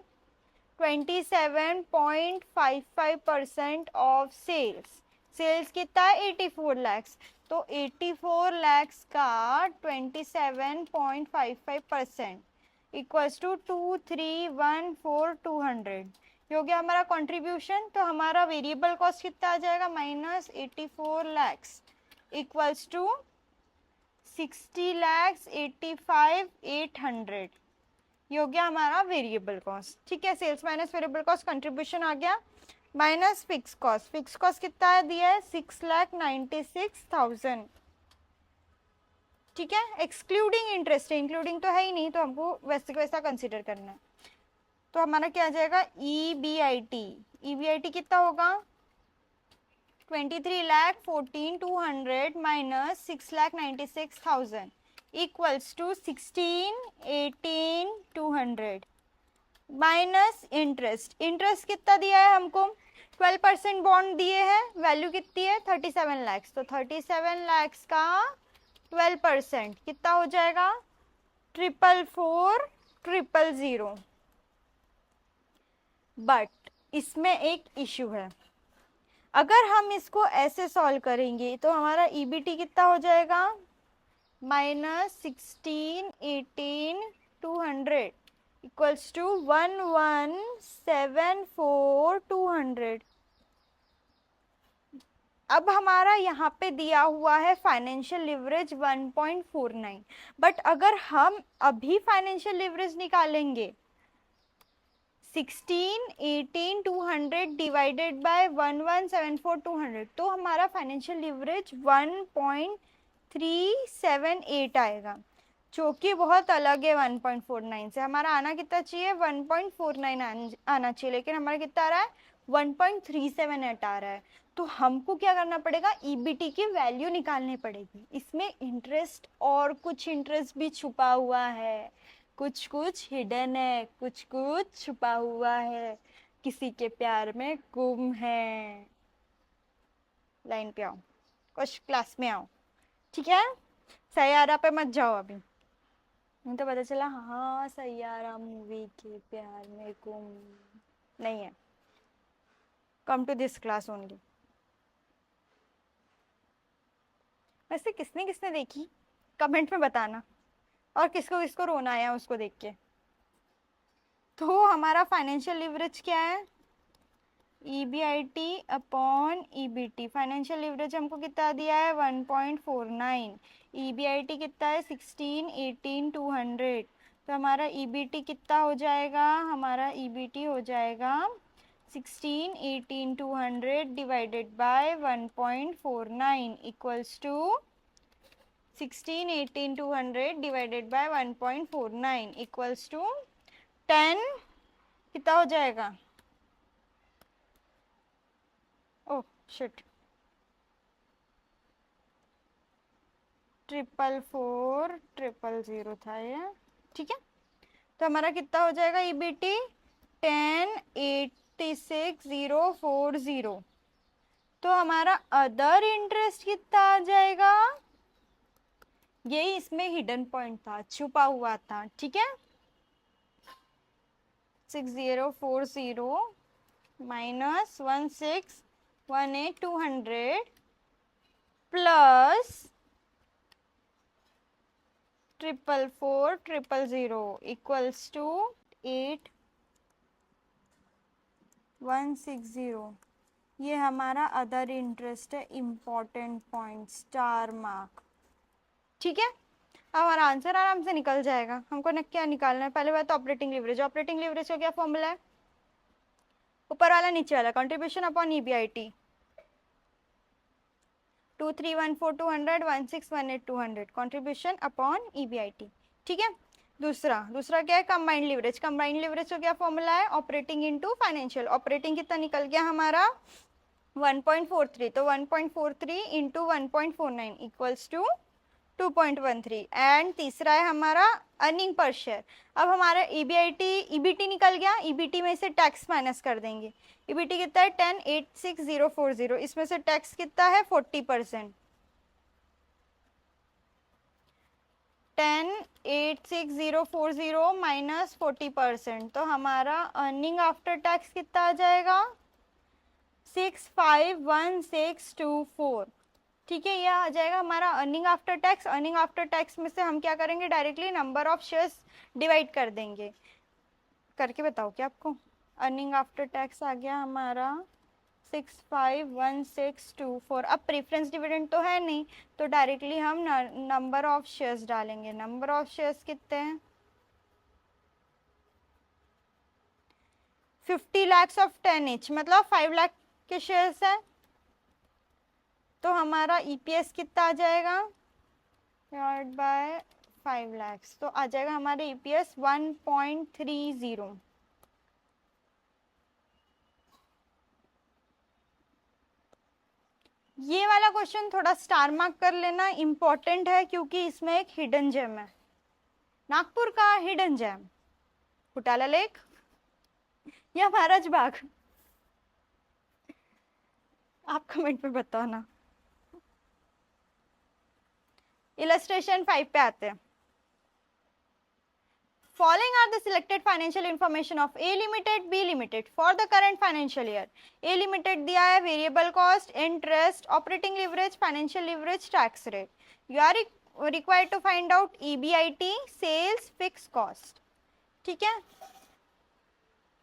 27.55% ऑफ सेल्स. सेल्स कितना है? 84 लैक्स. तो 84 लैक्स का 27.55% इक्वल्स टू 2314,200 हो गया हमारा कंट्रीब्यूशन. तो हमारा वेरिएबल कॉस्ट कितना आ जाएगा? माइनस 84 लैक्स इक्वल्स टू 60,85,800 हो गया हमारा वेरिएबल कॉस्ट. ठीक है, sales minus variable cost, contribution आ गया, minus fix cost. Fix cost कितना है दिया है? 6,96,000. ठीक है, एक्सक्लूडिंग इंटरेस्ट. इंक्लूडिंग तो है ही नहीं, तो हमको वैसे वैसा कंसिडर करना है. तो हमारा क्या आ जाएगा? ईबीआईटी. ईबीआईटी कितना होगा? 23,14,200 minus 6,96,000 equals to 16,18,200 minus interest. Interest कितना दिया है हमको? 12% बॉन्ड दिए हैं, वैल्यू कितनी है? 37 लैक्स. तो 37 लैक्स का 12% कितना हो जाएगा? 444,000. बट इसमें एक इशू है, अगर हम इसको ऐसे सॉल्व करेंगे तो हमारा ईबीटी कितना हो जाएगा? Minus 16,18,200 equals to 11,74,200. अब हमारा यहाँ पे दिया हुआ है फाइनेंशियल लिवरेज 1.49, बट अगर हम अभी फाइनेंशियल लिवरेज निकालेंगे 16,18,200 डिवाइडेड बाय 11,74,200, तो हमारा फाइनेंशियल लिवरेज 1.378 आएगा, जो कि बहुत अलग है 1.49 से. हमारा आना कितना चाहिए? 1.49 आना चाहिए, लेकिन हमारा कितना आ रहा है? 1.378 आ रहा है. तो हमको क्या करना पड़ेगा? ईबीटी की वैल्यू निकालनी पड़ेगी. इसमें इंटरेस्ट और कुछ इंटरेस्ट भी छुपा हुआ है, कुछ कुछ हिडन है, कुछ कुछ छुपा हुआ है, किसी के प्यार में गुम है. लाइन पे आओ, कुछ क्लास में आओ. ठीक है, सैयारा पे मत जाओ अभी, नहीं तो पता चला हाँ सैयारा मूवी के प्यार में गुम नहीं है. Come to this class only. वैसे किसने किसने देखी कमेंट में बताना, और किसको किसको रोना आया उसको देख के. तो हमारा फाइनेंशियल लिवरेज क्या है? EBIT upon EBT। Financial leverage हमको कितना दिया है 1.49, EBIT कितना है 16, 18, 200। तो हमारा EBT कितना हो जाएगा, हमारा EBT हो जाएगा 16, 18, 200 divided by 1.49 equals to 16, 18, 200 divided by 1.49 equals to 10 कितना हो जाएगा, ओह शिट, 444,000 था ये, ठीक है। तो हमारा कितना हो जाएगा EBT 10,86,040। तो हमारा अदर इंटरेस्ट कितना आ जाएगा, यही इसमें हिडन पॉइंट था, छुपा हुआ था, ठीक है। 6040 माइनस 1618,200 प्लस 444,000 इक्वल्स टू 8160। ये हमारा अदर इंटरेस्ट है, इम्पॉर्टेंट पॉइंट, स्टार मार्क, ठीक है। अब हमारा आंसर आराम से निकल जाएगा। हमको क्या निकालना है, पहले बात ऑपरेटिंग लिवरेज। ऑपरेटिंग लिवरेज का क्या फॉर्मूला है, ऊपर वाला नीचे वाला, contribution upon EBIT। 2314,200 1618,200 contribution upon EBIT, ठीक है। दूसरा क्या है, कंबाइंड लिवरेज। कंबाइंड लिवरेज का क्या फॉर्मूला है, ऑपरेटिंग इनटू फाइनेंशियल। ऑपरेटिंग कितना निकल गया हमारा 1.43, तो 1.43 इंटू 1.49 इक्वल्स टू 2.13। एंड तीसरा है हमारा अर्निंग पर शेयर। अब हमारा EBIT निकल गया, EBT में से टैक्स माइनस कर देंगे। EBT कितना है 10,86,040, इसमें से टैक्स कितना है 40%, 10,86,040 माइनस 40%। तो हमारा अर्निंग आफ्टर टैक्स कितना आ जाएगा 651624, ठीक है। यह आ जाएगा हमारा earning after tax. Earning after tax में से हम क्या करेंगे, directly number of shares divide कर देंगे। करके बताओ क्या आपको, अर्निंग आफ्टर टैक्स आ गया हमारा 651624। अब प्रेफरेंस डिविडेंड तो है नहीं, तो डायरेक्टली हम नंबर ऑफ शेयर्स डालेंगे। नंबर ऑफ शेयर्स कितने हैं 50 lakhs ऑफ 10 each, मतलब 5 लाख के शेयर्स है। तो हमारा EPS कितना आ जाएगा डिवाइड बाय 5 lakhs, तो आ जाएगा हमारे EPS 1.30। ये वाला क्वेश्चन थोड़ा स्टार मार्क कर लेना, इंपॉर्टेंट है, क्योंकि इसमें एक हिडन जेम है, नागपुर का हिडन जेम, फुटाला लेक या महाराज बाग। आप कमेंट में बताओ ना। इलस्ट्रेशन 5 पे आते हैं। Following are the selected financial information of A Limited, B Limited for the current financial year. A Limited दिया है variable cost, interest, operating leverage, financial leverage, tax rate. You are required to find out EBIT, sales, fixed cost. ठीक है,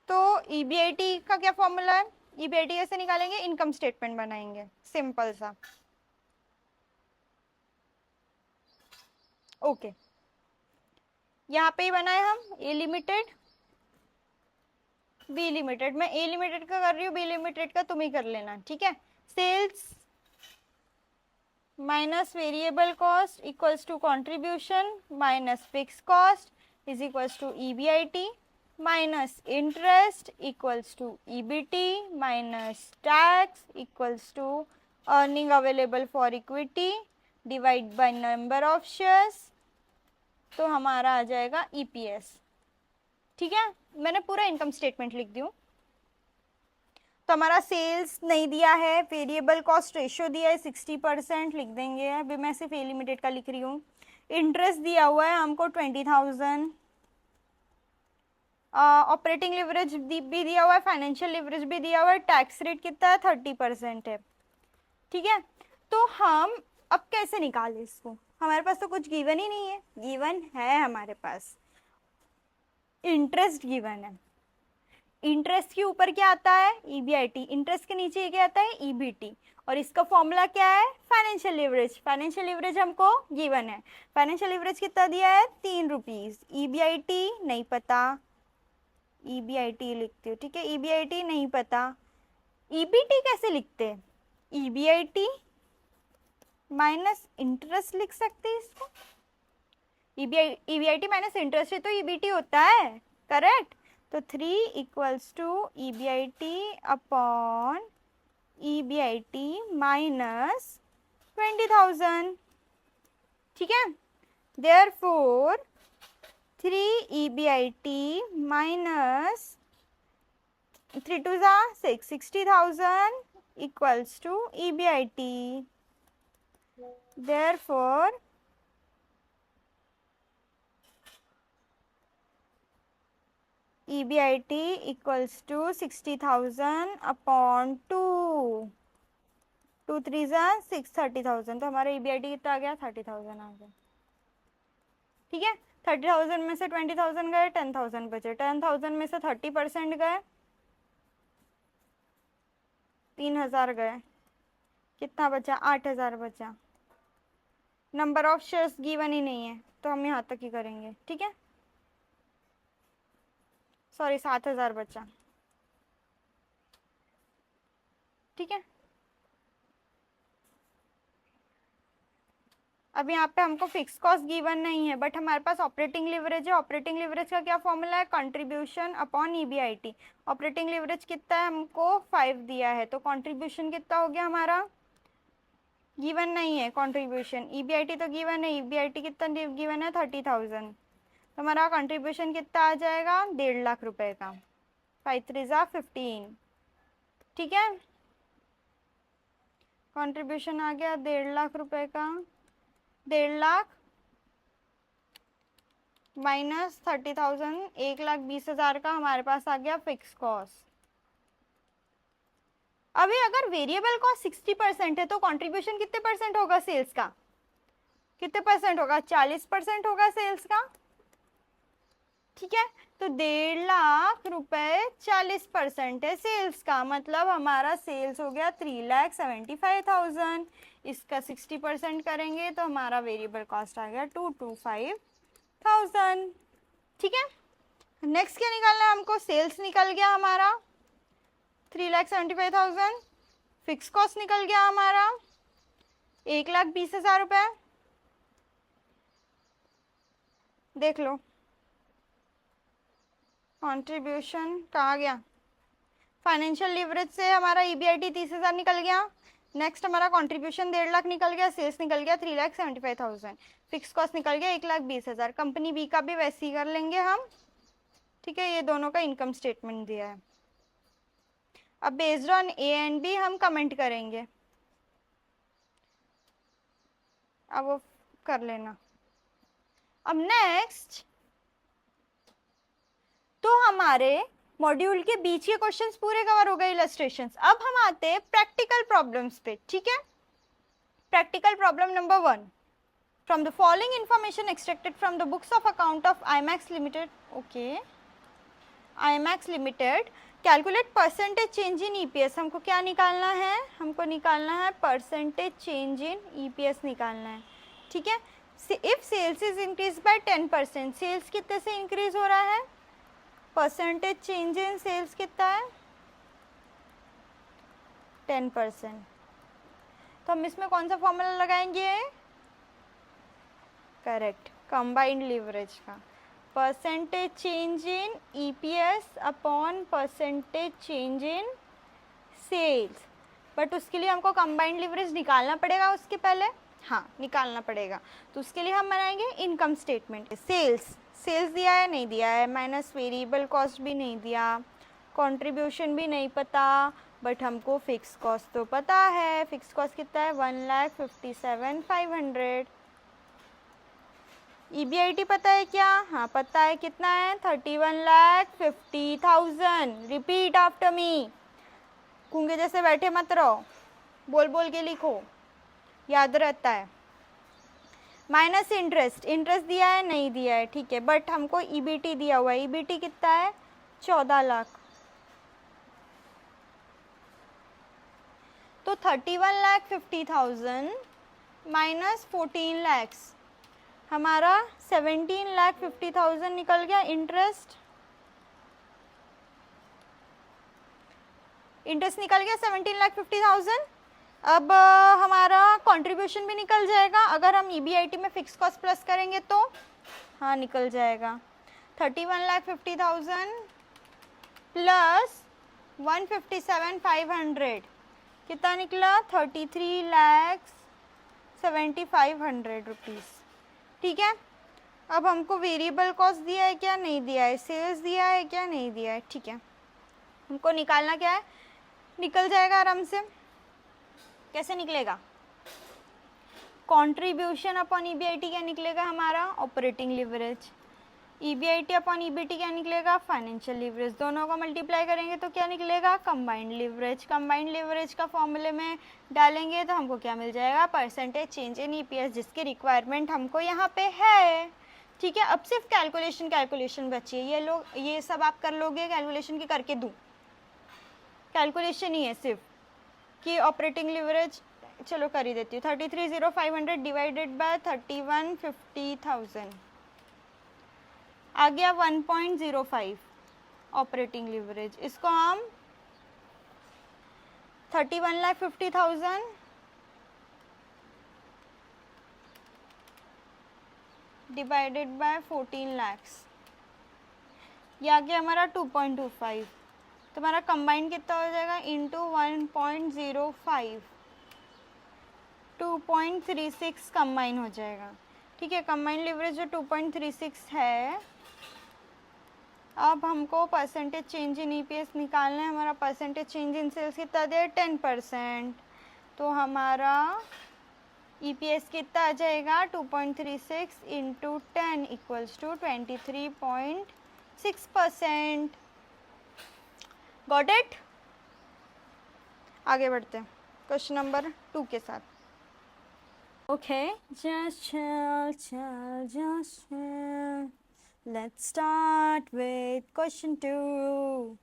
तो EBIT का क्या formula है, EBIT कैसे निकालेंगे, इनकम स्टेटमेंट बनाएंगे, सिंपल सा। ओके, यहाँ पे ही बनाए हम ए लिमिटेड बी लिमिटेड। मैं ए लिमिटेड का कर रही हूँ, बी लिमिटेड का तुम ही कर लेना, ठीक है। Sales minus variable cost equals to contribution minus fix cost is equals to EBIT minus interest equals to EBT minus tax equals to earning available for equity divide by number of shares. तो हमारा आ जाएगा EPS, ठीक है। मैंने पूरा income statement लिख दी हूँ। तो हमारा सेल्स नहीं दिया है, वेरिएबल कॉस्ट रेशियो दिया है 60%, लिख देंगे। अभी मैं सिर्फ ए लिमिटेड का लिख रही हूँ। इंटरेस्ट दिया हुआ है हमको 20,000, ऑपरेटिंग लिवरेज भी दिया हुआ है, फाइनेंशियल लिवरेज भी दिया हुआ है, टैक्स रेट कितना है 30% है, ठीक है। तो हम अब कैसे निकालें इसको, हमारे पास तो कुछ गिवन ही नहीं है। गिवन है हमारे पास, इंटरेस्ट गिवन है, इंटरेस्ट के ऊपर क्या आता है, ईबीआईटी, इंटरेस्ट के नीचे ये क्या आता है, ईबीटी, और इसका फॉर्मूला क्या है, फाइनेंशियल लीवरेज। फाइनेंशियल लीवरेज हमको गिवन है, फाइनेंशियल लीवरेज कितना दिया है, 3 रुपीज। ईबीआईटी नहीं पता, ईबीआईटी लिखती हूँ, ठीक है, ईबीआईटी नहीं पता। ईबीटी कैसे लिखते हैं, ईबीआईटी माइनस इंटरेस्ट लिख सकते हैं इसको, ईबीआईटी माइनस इंटरेस्ट है तो ईबीटी होता है, करेक्ट। तो 3 equals to EBIT upon EBIT minus 20,000, ठीक है। Therefore 3 EBIT minus 3 2 6, 60,000 equals to EBIT. Therefore, EBIT equals to 60,000 upon 2. 2 3 6, 30,000। तो हमारा EBIT कितना आ गया, 30,000 आ गया, ठीक है। 30,000 में से 20,000 गए, 10,000 बचे। 10,000 में से 30% गए, 3,000 गए, कितना बचा, 8,000 बचा। नंबर ऑफ शेयर्स गिवन ही नहीं है तो हम यहाँ तक ही करेंगे, ठीक है। सॉरी 7,000 बचा, ठीक है। अब यहाँ पे हमको फिक्स कॉस्ट गिवन नहीं है, बट हमारे पास ऑपरेटिंग लिवरेज है। ऑपरेटिंग लिवरेज का क्या फॉर्मूला है, contribution upon EBIT. Operating leverage कितना है, हमको 5 दिया है, तो कंट्रीब्यूशन कितना हो गया हमारा, गिवन नहीं है कंट्रीब्यूशन। ईबीआईटी तो गिवन है, ईबीआईटी कितना गिवन है, 30,000। तो हमारा कंट्रीब्यूशन कितना आ जाएगा, 1.5 लाख रुपए का। 5 3 15, ठीक है। कंट्रीब्यूशन आ गया 1.5 लाख रुपए का। 1.5 लाख माइनस 30,000, 1,20,000 का हमारे पास आ गया फिक्स कॉस्ट। अभी अगर वेरिएबल कॉस्ट 60% है तो कंट्रीब्यूशन कितने परसेंट होगा सेल्स का, कितने परसेंट होगा, 40% होगा सेल्स का, ठीक है। तो 1.5 लाख रुपए 40% है सेल्स का, मतलब हमारा सेल्स हो गया 3,75,000। इसका 60% करेंगे तो हमारा वेरिएबल कॉस्ट आ गया 225,000, ठीक है। नेक्स्ट क्या निकालना है हमको, सेल्स निकल गया हमारा 3,75,000, फिक्स कॉस्ट निकल गया हमारा 1,20,000 रुपए। देख लो कंट्रीब्यूशन कहाँ गया, फाइनेंशियल लीवरेज से हमारा ईबीआईटी 30,000 निकल गया। नेक्स्ट हमारा कंट्रीब्यूशन 1.5 लाख निकल गया, सेल्स निकल गया 3,75,000, फिक्स कॉस्ट निकल गया 1,20,000। कंपनी बी का भी वैसे ही कर लेंगे हम, ठीक है। ये दोनों का इनकम स्टेटमेंट दिया है। अब based on A and B हम कमेंट करेंगे, अब वो कर लेना। अब नेक्स्ट तो हमारे मॉड्यूल के बीच के क्वेश्चंस पूरे कवर हो गए, इलस्ट्रेशंस। अब हम आते हैं प्रैक्टिकल प्रॉब्लम्स पे, ठीक है। Practical problem number 1, from the following information extracted from the books of account of IMAX limited, okay, IMAX limited, calculate percentage change in EPS. हमको क्या निकालना है, हमको निकालना है परसेंटेज चेंज इन ईपीएस निकालना है, ठीक है। If sales is increase by 10%, sales कितने से इंक्रीज हो रहा है, परसेंटेज चेंज इन सेल्स कितना है, 10%। तो हम इसमें कौन सा फॉर्मूला लगाएंगे, करेक्ट, कंबाइंड लीवरेज का, percentage change in EPS upon percentage change in sales. But उसके लिए हमको कंबाइंड लीवरेज निकालना पड़ेगा उसके पहले, हाँ निकालना पड़ेगा। तो उसके लिए हम बनाएंगे इनकम स्टेटमेंट। सेल्स दिया है, नहीं दिया है, माइनस वेरिएबल कॉस्ट भी नहीं दिया, कंट्रीब्यूशन भी नहीं पता, बट हमको फिक्स कॉस्ट तो पता है। फिक्स कॉस्ट कितना है, 1,57,500। ईबीआईटी पता है क्या, हाँ पता है, कितना है, 31,50,000। रिपीट आफ्टर मी, गूंगे जैसे बैठे मत रहो, बोल बोल के लिखो, याद रहता है। माइनस इंटरेस्ट, इंटरेस्ट दिया है, नहीं दिया है, ठीक है, बट हमको ईबीटी दिया हुआ है। ईबीटी कितना है, 14 लाख, तो 31,50,000 माइनस 14 लैक्स, हमारा 17,50,000 निकल गया इंटरेस्ट निकल गया 17,50,000। अब हमारा कंट्रीब्यूशन भी निकल जाएगा अगर हम EBIT में फिक्स कॉस्ट प्लस करेंगे तो, हाँ निकल जाएगा 31,50,000 प्लस 157,500 कितना निकला 33,75,000 रुपीज़। ठीक है, अब हमको वेरिएबल कॉस्ट दिया है क्या, नहीं दिया है, सेल्स दिया है क्या, नहीं दिया है। ठीक है, हमको निकालना क्या है, निकल जाएगा आराम से। कैसे निकलेगा, कंट्रीब्यूशन अपॉन EBIT क्या निकलेगा हमारा, operating leverage. EBIT upon EBT क्या निकलेगा, फाइनेंशियल लिवरेज। दोनों को मल्टीप्लाई करेंगे तो क्या निकलेगा, कंबाइंड लिवरेज। कंबाइंड लिवरेज का फॉर्मूले में डालेंगे तो हमको क्या मिल जाएगा, परसेंटेज चेंज इन EPS, जिसकी रिक्वायरमेंट हमको यहाँ पे है। ठीक है, अब सिर्फ कैलकुलेशन बची है। ये सब आप कर लोगे, कैलकुलेशन की करके दूँ, कैलकुलेशन ही है सिर्फ कि ऑपरेटिंग लिवरेज, चलो कर ही देती हूँ। 33,500 डिवाइडेड बाय 31,50,000 आ गया 1.05 ऑपरेटिंग लिवरेज। इसको हम 31,50,000 डिवाइडेड बाय 14 लैक्स, ये आ गया हमारा 2.25। तो हमारा कंबाइंड कितना हो जाएगा, इंटू 1.05, 2.36 कंबाइन हो जाएगा। ठीक है, कंबाइंड लिवरेज जो 2.36 है। अब हमको परसेंटेज चेंज इन EPS निकालना है। हमारा परसेंटेज चेंज इन सेल्स कितना दे, 10%। तो हमारा EPS कितना आ जाएगा, 2.36 into 10 equals to 23.6%। Got it. आगे बढ़ते हैं क्वेश्चन नंबर 2 के साथ। Okay, just chill. Let's start with question 2.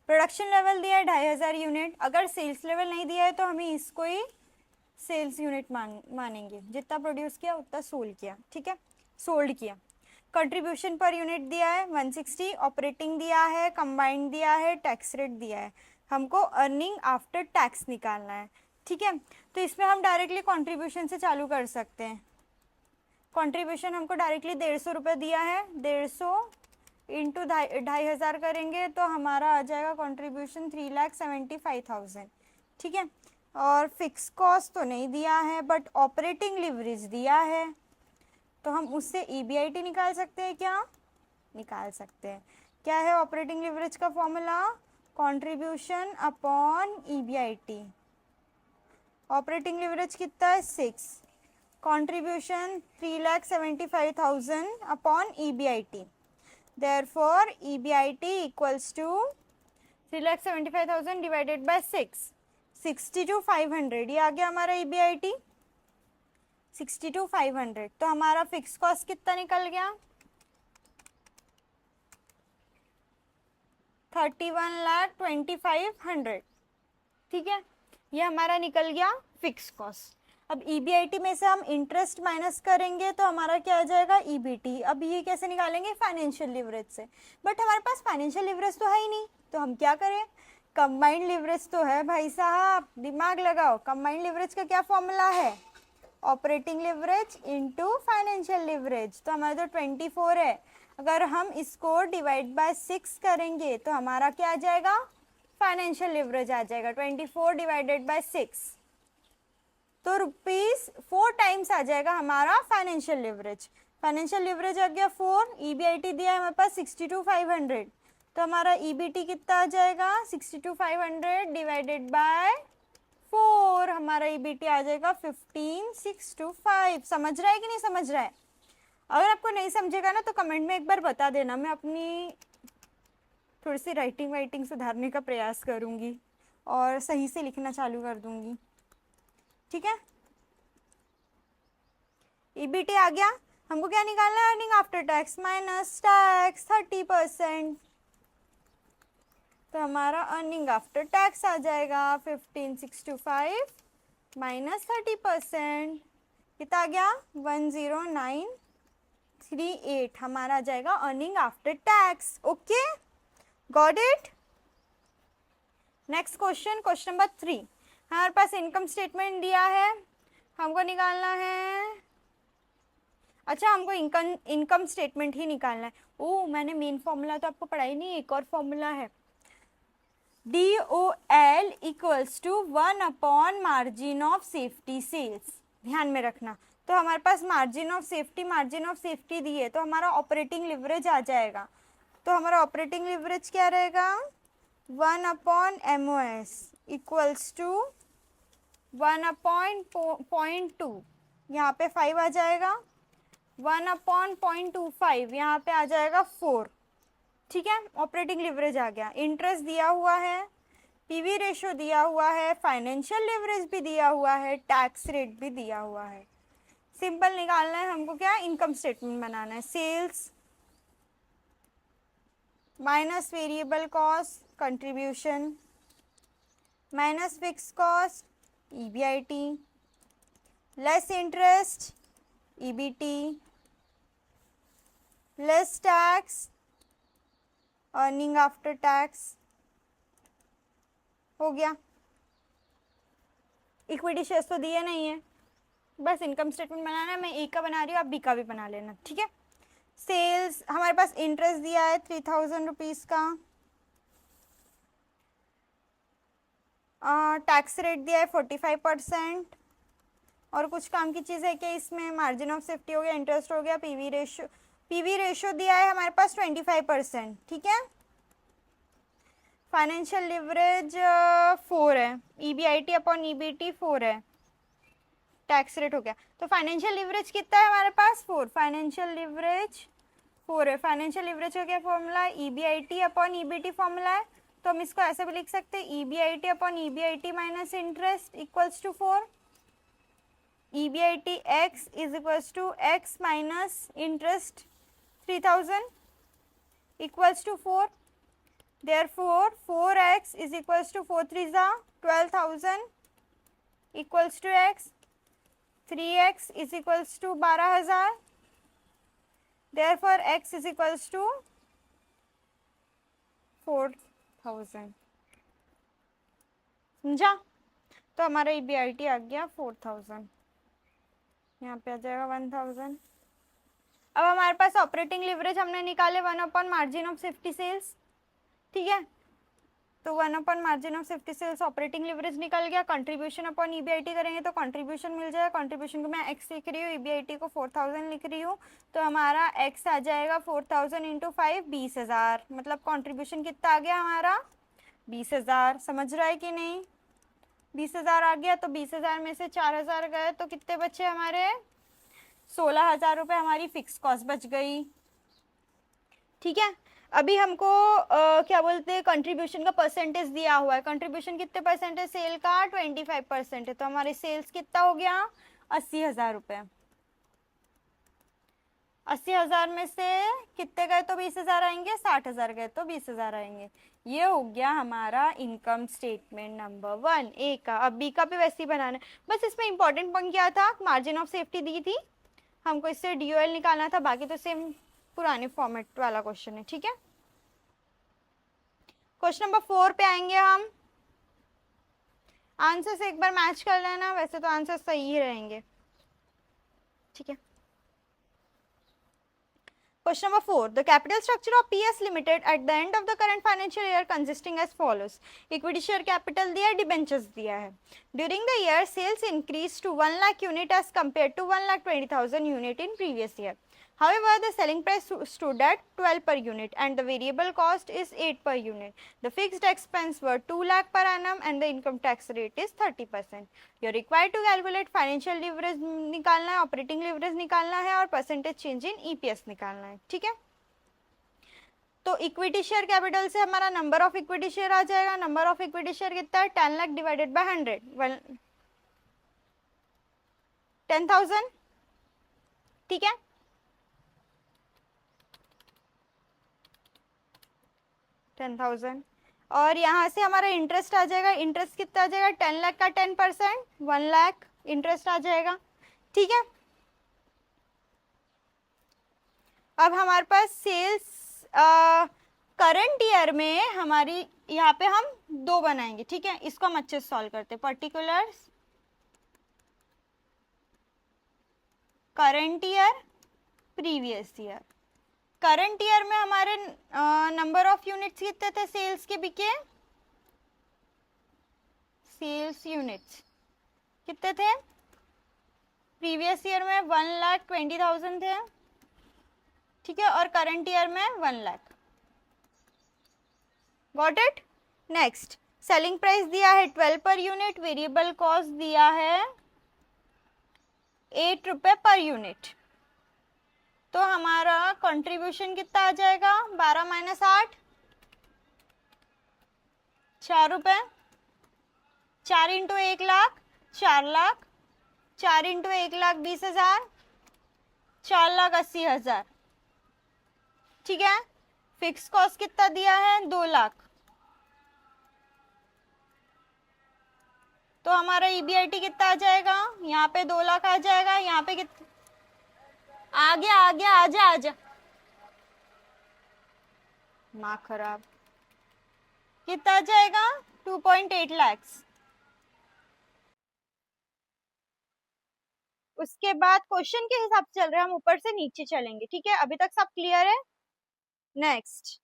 Production level दिया है 2,500 यूनिट। अगर सेल्स लेवल नहीं दिया है तो हमें इसको ही सेल्स यूनिट मानेंगे। जितना प्रोड्यूस किया उतना सोल्ड किया। ठीक है, सोल्ड किया। कंट्रीब्यूशन पर यूनिट दिया है 160, ऑपरेटिंग दिया है, कंबाइंड दिया है, टैक्स रेट दिया है। हमको अर्निंग आफ्टर टैक्स निकालना है। ठीक है, तो इसमें हम डायरेक्टली कंट्रीब्यूशन से चालू कर सकते हैं। कंट्रीब्यूशन हमको डायरेक्टली 150 रुपये दिया है, 150 इंटू 2,500 करेंगे तो हमारा आ जाएगा कंट्रीब्यूशन 3,75,000। ठीक है, और फिक्स कॉस्ट तो नहीं दिया है बट ऑपरेटिंग लिवरेज दिया है, तो हम उससे EBIT निकाल सकते हैं क्या, निकाल सकते हैं। क्या है ऑपरेटिंग लिवरेज का formula, contribution upon EBIT। Operating leverage कितना है 6, contribution 3,75,000 upon EBIT। Therefore EBIT equals to 3,75,000 divided by 6, 62,500। ये आ गया हमारा EBIT 62,500। तो हमारा फिक्स कॉस्ट कितना निकल गया, 31,25,000। ठीक है, ये हमारा निकल गया फिक्स कॉस्ट। अब EBIT में से हम इंटरेस्ट माइनस करेंगे तो हमारा क्या आ जाएगा, EBT। अब ये कैसे निकालेंगे, फाइनेंशियल लिवरेज से। बट हमारे पास फाइनेंशियल लिवरेज तो है ही नहीं, तो हम क्या करें, कंबाइंड लिवरेज तो है भाई साहब, दिमाग लगाओ। कंबाइंड लिवरेज का क्या फॉर्मूला है, operating leverage into financial leverage. तो हमारा जो 24 है, अगर हम इसको डिवाइड बाय 6 करेंगे तो हमारा क्या आ जाएगा, फाइनेंशियल लिवरेज आ जाएगा 24 डिवाइडेड बाय 6। तो ₹4 टाइम्स आ जाएगा हमारा फाइनेंशियल लिवरेज। फाइनेंशियल लिवरेज आ गया 4, EBIT दिया है हमारे पास 62,500। तो हमारा EBT कितना आ जाएगा, 62,500 डिवाइडेड बाय 4। हमारा EBT आ जाएगा 15,625। समझ रहा है कि नहीं समझ रहा है। अगर आपको नहीं समझेगा ना तो कमेंट में एक बार बता देना, मैं अपनी थोड़ी सी राइटिंग सुधारने का प्रयास करूँगी और सही से लिखना चालू कर दूँगी। ठीक है, EBT आ गया। हमको क्या निकालना है, earning after tax minus tax 30%। तो हमारा अर्निंग आफ्टर टैक्स आ जाएगा 15,625 माइनस 30%, कितना आ गया 10938, हमारा आ जाएगा earning after tax. Okay, got it. Next question, question number 3। हमारे पास इनकम स्टेटमेंट दिया है, हमको निकालना है, अच्छा हमको इनकम स्टेटमेंट ही निकालना है। ओ मैंने मेन फॉर्मूला तो आपको पढ़ाई नहीं, एक और फॉर्मूला है, DOL equals to 1 upon margin of safety sales, ध्यान में रखना। तो हमारे पास मार्जिन ऑफ सेफ्टी दी है, तो हमारा ऑपरेटिंग लिवरेज आ जाएगा। तो हमारा ऑपरेटिंग लिवरेज क्या रहेगा 1 upon MOS equals to 1 upon 0.2, यहाँ पे 5 आ जाएगा, 1 अपॉन 0.25 यहाँ पे आ जाएगा 4। ठीक है, ऑपरेटिंग लिवरेज आ गया। इंटरेस्ट दिया हुआ है, पीवी रेशो दिया हुआ है, फाइनेंशियल लिवरेज भी दिया हुआ है, टैक्स रेट भी दिया हुआ है। सिंपल निकालना है हमको, क्या इनकम स्टेटमेंट बनाना है। Sales minus variable cost contribution minus fix cost EBIT less interest EBT less tax earning after tax. हो गया। इक्विटी शेयर्स तो दिए नहीं है, बस इनकम स्टेटमेंट बनाना है। मैं ए का बना रही हूँ, आप बी का भी बना लेना, ठीक है। सेल्स हमारे पास इंटरेस्ट दिया है 3000 रुपीज़ का, टैक्स रेट दिया है 45%, और कुछ काम की चीज़ है कि इसमें मार्जिन ऑफ सेफ्टी हो गया, इंटरेस्ट हो गया, पीवी रेशो दिया है हमारे पास 25%, ठीक है। फाइनेंशियल लिवरेज 4 है, EBIT अपॉन EBT 4 है, टैक्स रेट हो गया। तो फाइनेंशियल लिवरेज कितना है हमारे पास 4, फाइनेंशियल लिवरेज 4 है। फाइनेंशियल लिवरेज का क्या फॉर्मूला है, EBIT अपॉन EBT फॉर्मूला है, तो हम इसको ऐसे भी लिख सकते हैं, EBIT upon EBIT minus interest equals to 4। EBIT x is equals to x minus interest 3000 equals to 4। Therefore 4x is equals to 4 3 12,000 equals to x, 3x is equals to 12,000, therefore x is equals to 4,000। समझा? तो हमारा EBIT आ गया 4,000, यहाँ पे आ जाएगा 1,000। अब हमारे पास operating leverage हमने निकाले 1 upon margin of safety sales, ठीक है। तो 1 upon margin of safety sales operating leverage निकल गया। कंट्रीब्यूशन अपॉन EBIT करेंगे तो कंट्रीब्यूशन मिल जाएगा, कंट्रीब्यूशन को मैं x लिख रही हूँ, EBIT को 4,000 लिख रही हूँ, तो हमारा x आ जाएगा 4,000 इंटू 5 20,000, मतलब कंट्रीब्यूशन कितना आ गया हमारा 20,000। समझ रहा है कि नहीं, 20,000 आ गया, तो 20,000 में से 4,000 गए तो कितने बचे हमारे 16,000 रुपये, हमारी फिक्स कॉस्ट बच गई, ठीक है। अभी हमको क्या बोलते हैं कंट्रीब्यूशन का परसेंटेज दिया हुआ है, कंट्रीब्यूशन कितने परसेंट है सेल का 25% है, तो हमारे सेल्स कितना हो गया 80,000 रुपये। 80,000 में से कितने गए तो 20,000 आएंगे, 60,000 गए तो 20,000 आएंगे। ये हो गया हमारा इनकम स्टेटमेंट नंबर 1 ए का। अब बी का भी वैसे ही बनाना है, बस इसमें इंपॉर्टेंट पॉइंट क्या था, मार्जिन ऑफ सेफ्टी दी थी, हमको इससे DOL निकालना था, बाकी तो सेम पुराने फॉर्मेट वाला क्वेश्चन है, ठीक है। क्वेश्चन नंबर 4 पे आएंगे हम। आंसर से एक बार मैच कर लेना, वैसे तो आंसर सही ही रहेंगे, ठीक है। Question number 4. The capital structure of PS Limited at the end of the current financial year consisting as follows. Equity share capital दिया है, debentures दिया है. During the year, sales increased to 1 lakh unit as compared to 1,20,000 unit in previous year. However, the selling price stood at 12 per unit and the variable cost is 8 per unit. The fixed expense were 2 lakh per annum and the income tax rate is 30%. You are required to calculate financial leverage निकालना है, operating leverage निकालना है और percentage change in EPS निकालना है, ठीक है। तो इक्विटी शेयर कैपिटल से हमारा नंबर ऑफ इक्विटी शेयर आ जाएगा। नंबर ऑफ इक्विटी शेयर कितना है 10 लाख डिवाइडेड बाय 100 10,000, ठीक है। 10,000 और यहाँ से हमारा इंटरेस्ट आ जाएगा, इंटरेस्ट कितना आ जाएगा, 10 लाख का 10%, 1 लाख इंटरेस्ट आ जाएगा, ठीक है। अब हमारे पास सेल्स करंट ईयर में हमारी यहाँ पे हम दो बनाएंगे, ठीक है। इसको हम अच्छे से सॉल्व करते हैं। Particulars current year previous year. Current year में हमारे नंबर ऑफ यूनिट्स कितने थे सेल्स के बिके, सेल्स यूनिट्स कितने थे, प्रीवियस ईयर में 1,20,000 थे, ठीक है, और करंट ईयर में 1 lakh. Got it. Next, selling price दिया है 12 पर यूनिट, वेरिएबल कॉस्ट दिया है 8 रुपए पर यूनिट। तो हमारा कंट्रीब्यूशन कितना आ जाएगा, 12 माइनस 8, 4 रुपए, 4 इंटू 1 लाख 4 लाख, 4 इंटू 1 लाख 20,000, 4,80,000, ठीक है। फिक्स कॉस्ट कितना दिया है, 2 लाख। तो हमारा ईबीआईटी कितना आ जाएगा, यहाँ पे 2 लाख आ जाएगा, यहाँ पे कितना आ गया, आजा माँ खराब, कितना आ जाएगा, 2.8 लाख। उसके बाद क्वेश्चन के हिसाब से चल रहे हैं, हम ऊपर से नीचे चलेंगे, ठीक है। अभी तक सब क्लियर है। नेक्स्ट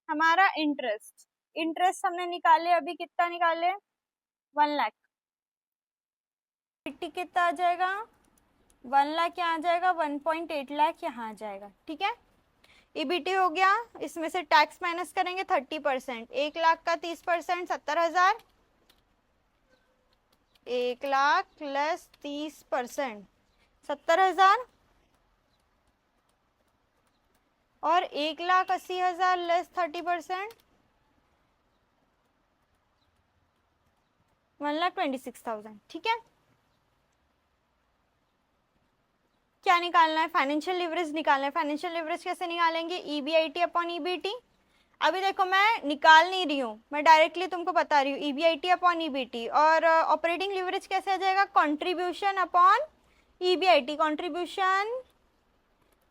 हमारा इंटरेस्ट, इंटरेस्ट हमने निकाले, अभी कितना निकाले, 1 लाख। कितना आ जाएगा, 1 लाख यहाँ आ जाएगा, 1.8 लाख यहाँ आ जाएगा, ठीक है। ईबीटी हो गया, इसमें से टैक्स माइनस करेंगे 30%, 1 लाख का 30% 70,000, 1 लाख प्लस 30% 70,000, और 1,80,000 लेस 30% 1,26,000, ठीक है। क्या निकालना है, फाइनेंशियल लिवरेज निकालना है। फाइनेंशियल लिवरेज कैसे निकालेंगे, ईबीआईटी अपॉन ईबीटी। अभी देखो मैं निकाल नहीं रही हूँ, मैं डायरेक्टली तुमको बता रही हूँ, ईबीआईटी अपॉन ईबीटी। और ऑपरेटिंग लिवरेज कैसे आ जाएगा, contribution upon EBIT. Contribution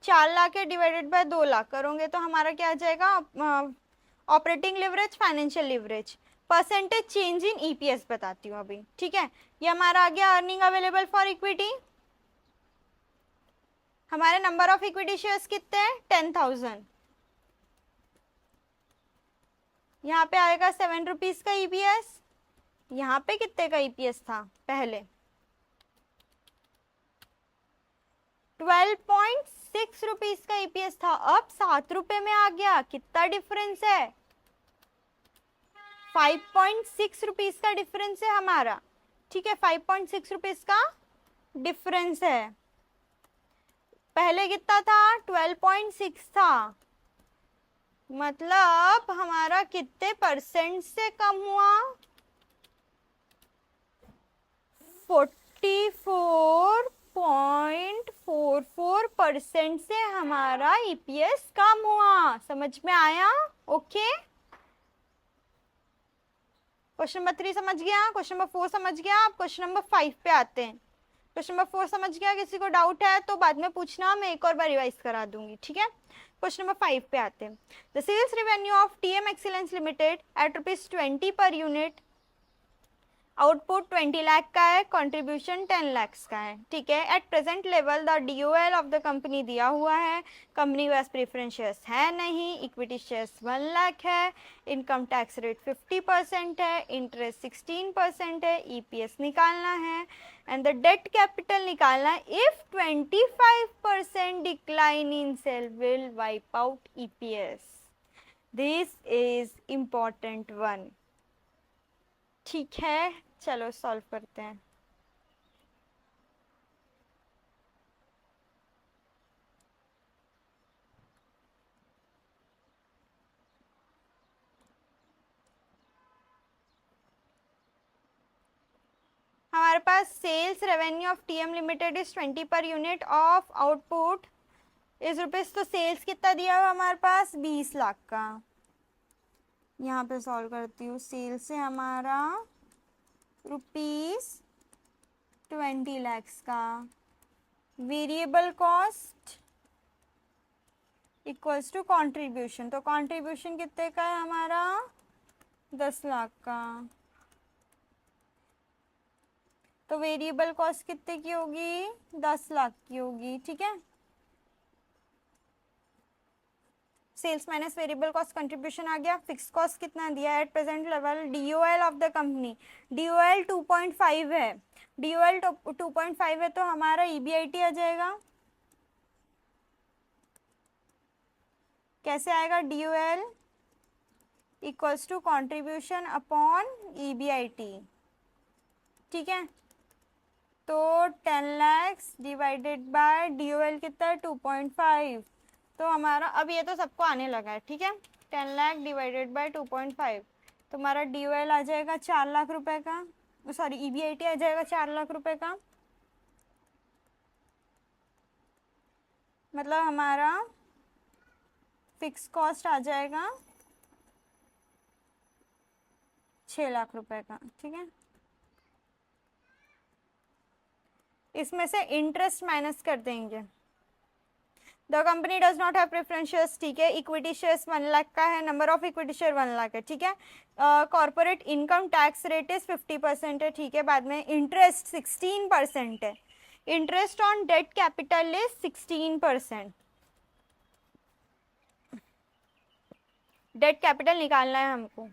4 lakh है डिवाइडेड बाय 2 लाख करोगे तो हमारा क्या आ जाएगा, operating leverage, financial leverage. Percentage change in EPS बताती हूँ अभी, ठीक है। ये हमारा आ गया अर्निंग अवेलेबल फॉर इक्विटी। हमारे नंबर ऑफ इक्विटी शेयर्स कितने हैं, 10,000। यहाँ पे आएगा 7 रुपीज का ईपीएस। यहाँ पे कितने का ईपीएस था पहले, 12.6 रुपीज का ईपीएस था, अब 7 रुपए में आ गया। कितना डिफरेंस है, 5.6 रुपीज का डिफरेंस है हमारा, ठीक है। 5.6 रुपीज का डिफरेंस है। पहले कितना था, 12.6 था, मतलब हमारा कितने परसेंट से कम हुआ, 44.44% से हमारा ईपीएस कम हुआ। समझ में आया, ओके। क्वेश्चन नंबर 3 समझ गया, क्वेश्चन नंबर 4 समझ गया। अब क्वेश्चन नंबर 5 पे आते हैं। क्वेश्चन नंबर 4 समझ गया, किसी को डाउट है तो बाद में पूछना, मैं एक और बार रिवाइज करा दूंगी, ठीक है। क्वेश्चन नंबर 5 पे आते हैं। The sales revenue of TM excellence limited at ₹20 per unit, output 20 lakh का है, कंट्रीब्यूशन 10 लाख का है, ठीक है। At present level the DOL of the company दिया हुआ है, कंपनी पास प्रेफरेंस शेयर्स है नहीं, इक्विटी शेयर्स 1 लाख है, इनकम टैक्स रेट 50% है, इंटरेस्ट 16% है, ईपीएस निकालना है, एंड द डेट कैपिटल निकालना है। If 25% decline in sale will wipe out EPS. This is important one, ठीक है। चलो सॉल्व करते हैं। हमारे पास sales revenue of TM limited is 20 per unit of output is rupees. तो सेल्स कितना दिया हुआ हमारे पास, 20 लाख का। यहाँ पे सॉल्व करती हूँ। सेल से हमारा ₹20 का, variable cost equals to contribution, तो कंट्रीब्यूशन कितने का है हमारा 10 लाख का, तो वेरिएबल कॉस्ट कितने की होगी 10 लाख की होगी। ठीक है, sales minus variable cost contribution आ गया। फिक्स कॉस्ट कितना दिया है at present level, DOL of the company, DOL 2.5 है, डीओएल 2.5 है तो हमारा ईबीआईटी आ जाएगा, कैसे आएगा, DOL equals to contribution upon EBIT. ठीक है, तो 10 लाख डिवाइडेड बाय डीओएल कितना है 2.5, तो हमारा अब ये तो सबको आने लगा है। ठीक है, 10 लाख डिवाइडेड बाय 2.5, तो हमारा डीओएल आ जाएगा 4 लाख रुपए का, सॉरी ईबीआईटी आ जाएगा 4 लाख रुपए का, मतलब हमारा फिक्स कॉस्ट आ जाएगा 6 लाख रुपए का। ठीक है, इसमें से इंटरेस्ट माइनस कर देंगे। The company does not have preference shares, ठीक है, इक्विटी शेयर्स 1 लाख का है, number of equity share 1 lakh है। ठीक है, corporate income tax rate is 50% है। ठीक है, बाद में इंटरेस्ट 16% है, interest on debt capital is 16%, date capital निकालना है हमको,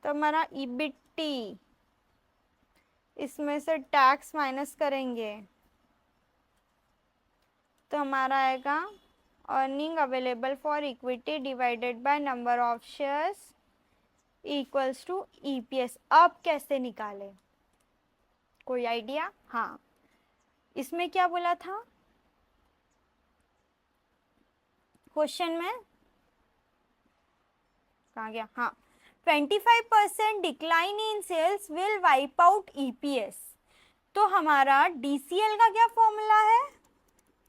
तो हमारा ईबीटी, इसमें से टैक्स माइनस करेंगे तो हमारा आएगा earning available for equity divided by number of shares equals to EPS. अब कैसे निकाले, कोई आइडिया? हाँ, इसमें क्या बोला था क्वेश्चन में, कहाँ गया, हाँ, 25% decline in sales will wipe out EPS, तो हमारा डीसीएल का क्या फॉर्मूला है,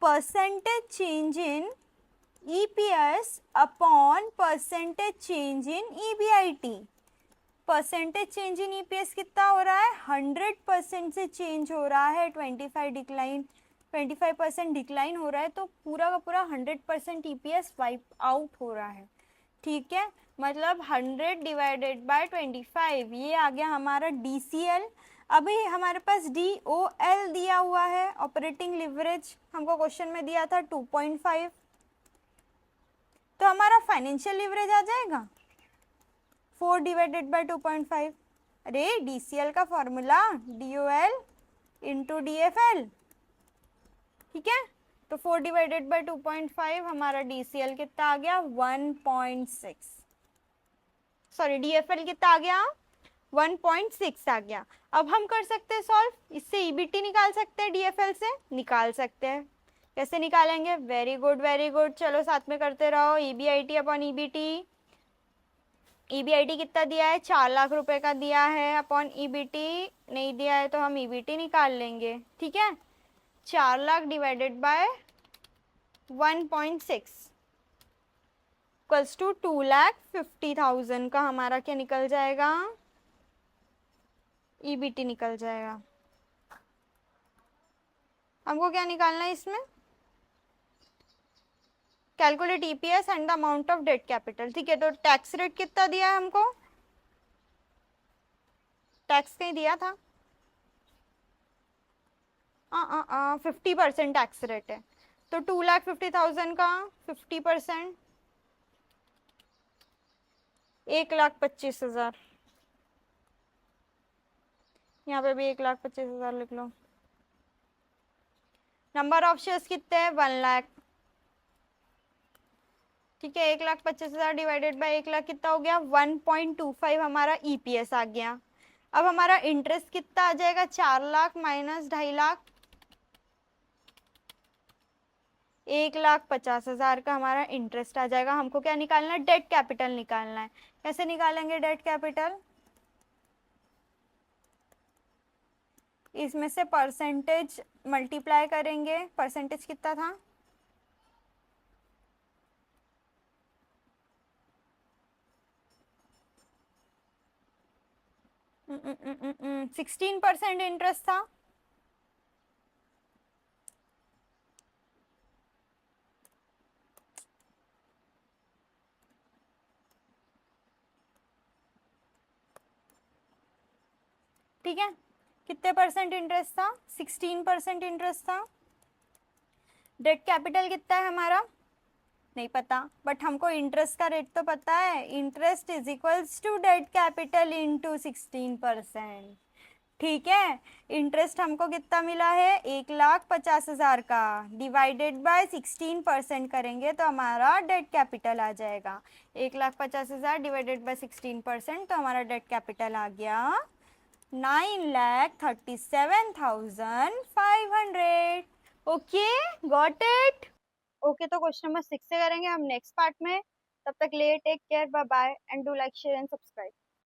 percentage change in EPS upon percentage change in EBIT. Percentage change in EPS कितना हो रहा है 100% से चेंज हो रहा है, 25% डिक्लाइन हो रहा है, तो पूरा का पूरा 100% ईपीएस वाइप आउट हो रहा है। ठीक है, मतलब 100 डिवाइडेड बाय 25, ये आ गया हमारा डीसीएल। अभी हमारे पास डीओएल दिया हुआ है, ऑपरेटिंग लिवरेज हमको क्वेश्चन में दिया था 2.5, तो हमारा फाइनेंशियल लिवरेज आ जाएगा 4 डिवाइडेड बाय 2.5। अरे डीसीएल का फॉर्मूला डीओएल इंटू डीएफएल। ठीक है, तो 4 डिवाइडेड बाय 2.5, हमारा डीसीएल कितना आ गया 1.6, सॉरी डीएफएल कितना आ गया 1.6 आ गया। अब हम कर सकते हैं सॉल्व, इससे ईबीटी निकाल सकते हैं, डीएफएल से निकाल सकते हैं। कैसे निकालेंगे, वेरी गुड वेरी गुड, चलो साथ में करते रहो। ईबीआईटी अपॉन ईबीटी, ईबीआईटी कितना दिया है 4 लाख रुपए का दिया है, अपॉन ईबीटी नहीं दिया है तो हम ईबीटी निकाल लेंगे। ठीक है, 4 lakh divided by 1.6 equals to 2,50,000 का हमारा क्या निकल जाएगा, ईबीटी निकल जाएगा। हमको क्या निकालना है इसमें, calculate EPS and the amount of debt capital. ठीक है, तो टैक्स रेट कितना दिया है हमको, टैक्स कहीं दिया था, 50% टैक्स रेट है, तो 2,50,000 का 50%, 1,25,000, यहाँ पे भी 1,25,000 लिख लो। नंबर ऑफ शेयर्स कितने हैं 1 लाख। ठीक है, 1,25,000 डिवाइडेड बाय 1 लाख कितना हो गया 1.25 हमारा ईपीएस आ गया। अब हमारा इंटरेस्ट कितना आ जाएगा 4 लाख माइनस 2.5 लाख, 1,50,000 का हमारा इंटरेस्ट आ जाएगा। हमको क्या निकालना है, डेट कैपिटल निकालना है। कैसे निकालेंगे डेट कैपिटल, इसमें से परसेंटेज मल्टीप्लाई करेंगे, परसेंटेज कितना था 16% इंटरेस्ट था। ठीक है, कितने परसेंट इंटरेस्ट था? 16% इंटरेस्ट था। डेट कैपिटल कितना है हमारा? नहीं पता, बट हमको इंटरेस्ट का रेट तो पता है। Interest is equals to debt capital into 16%। ठीक है, इंटरेस्ट हमको कितना मिला है? 1,50,000 का, डिवाइडेड बाय 16% करेंगे तो हमारा डेट कैपिटल आ जाएगा। 1,50,000 डिवाइडेड बाय 16% तो हमारा डेट कैपिटल आ गया 9,37,500। Okay, got it? ओके, तो क्वेश्चन नंबर 6 से करेंगे हम नेक्स्ट पार्ट में। तब तक लिए take care, bye bye, and do like share and subscribe.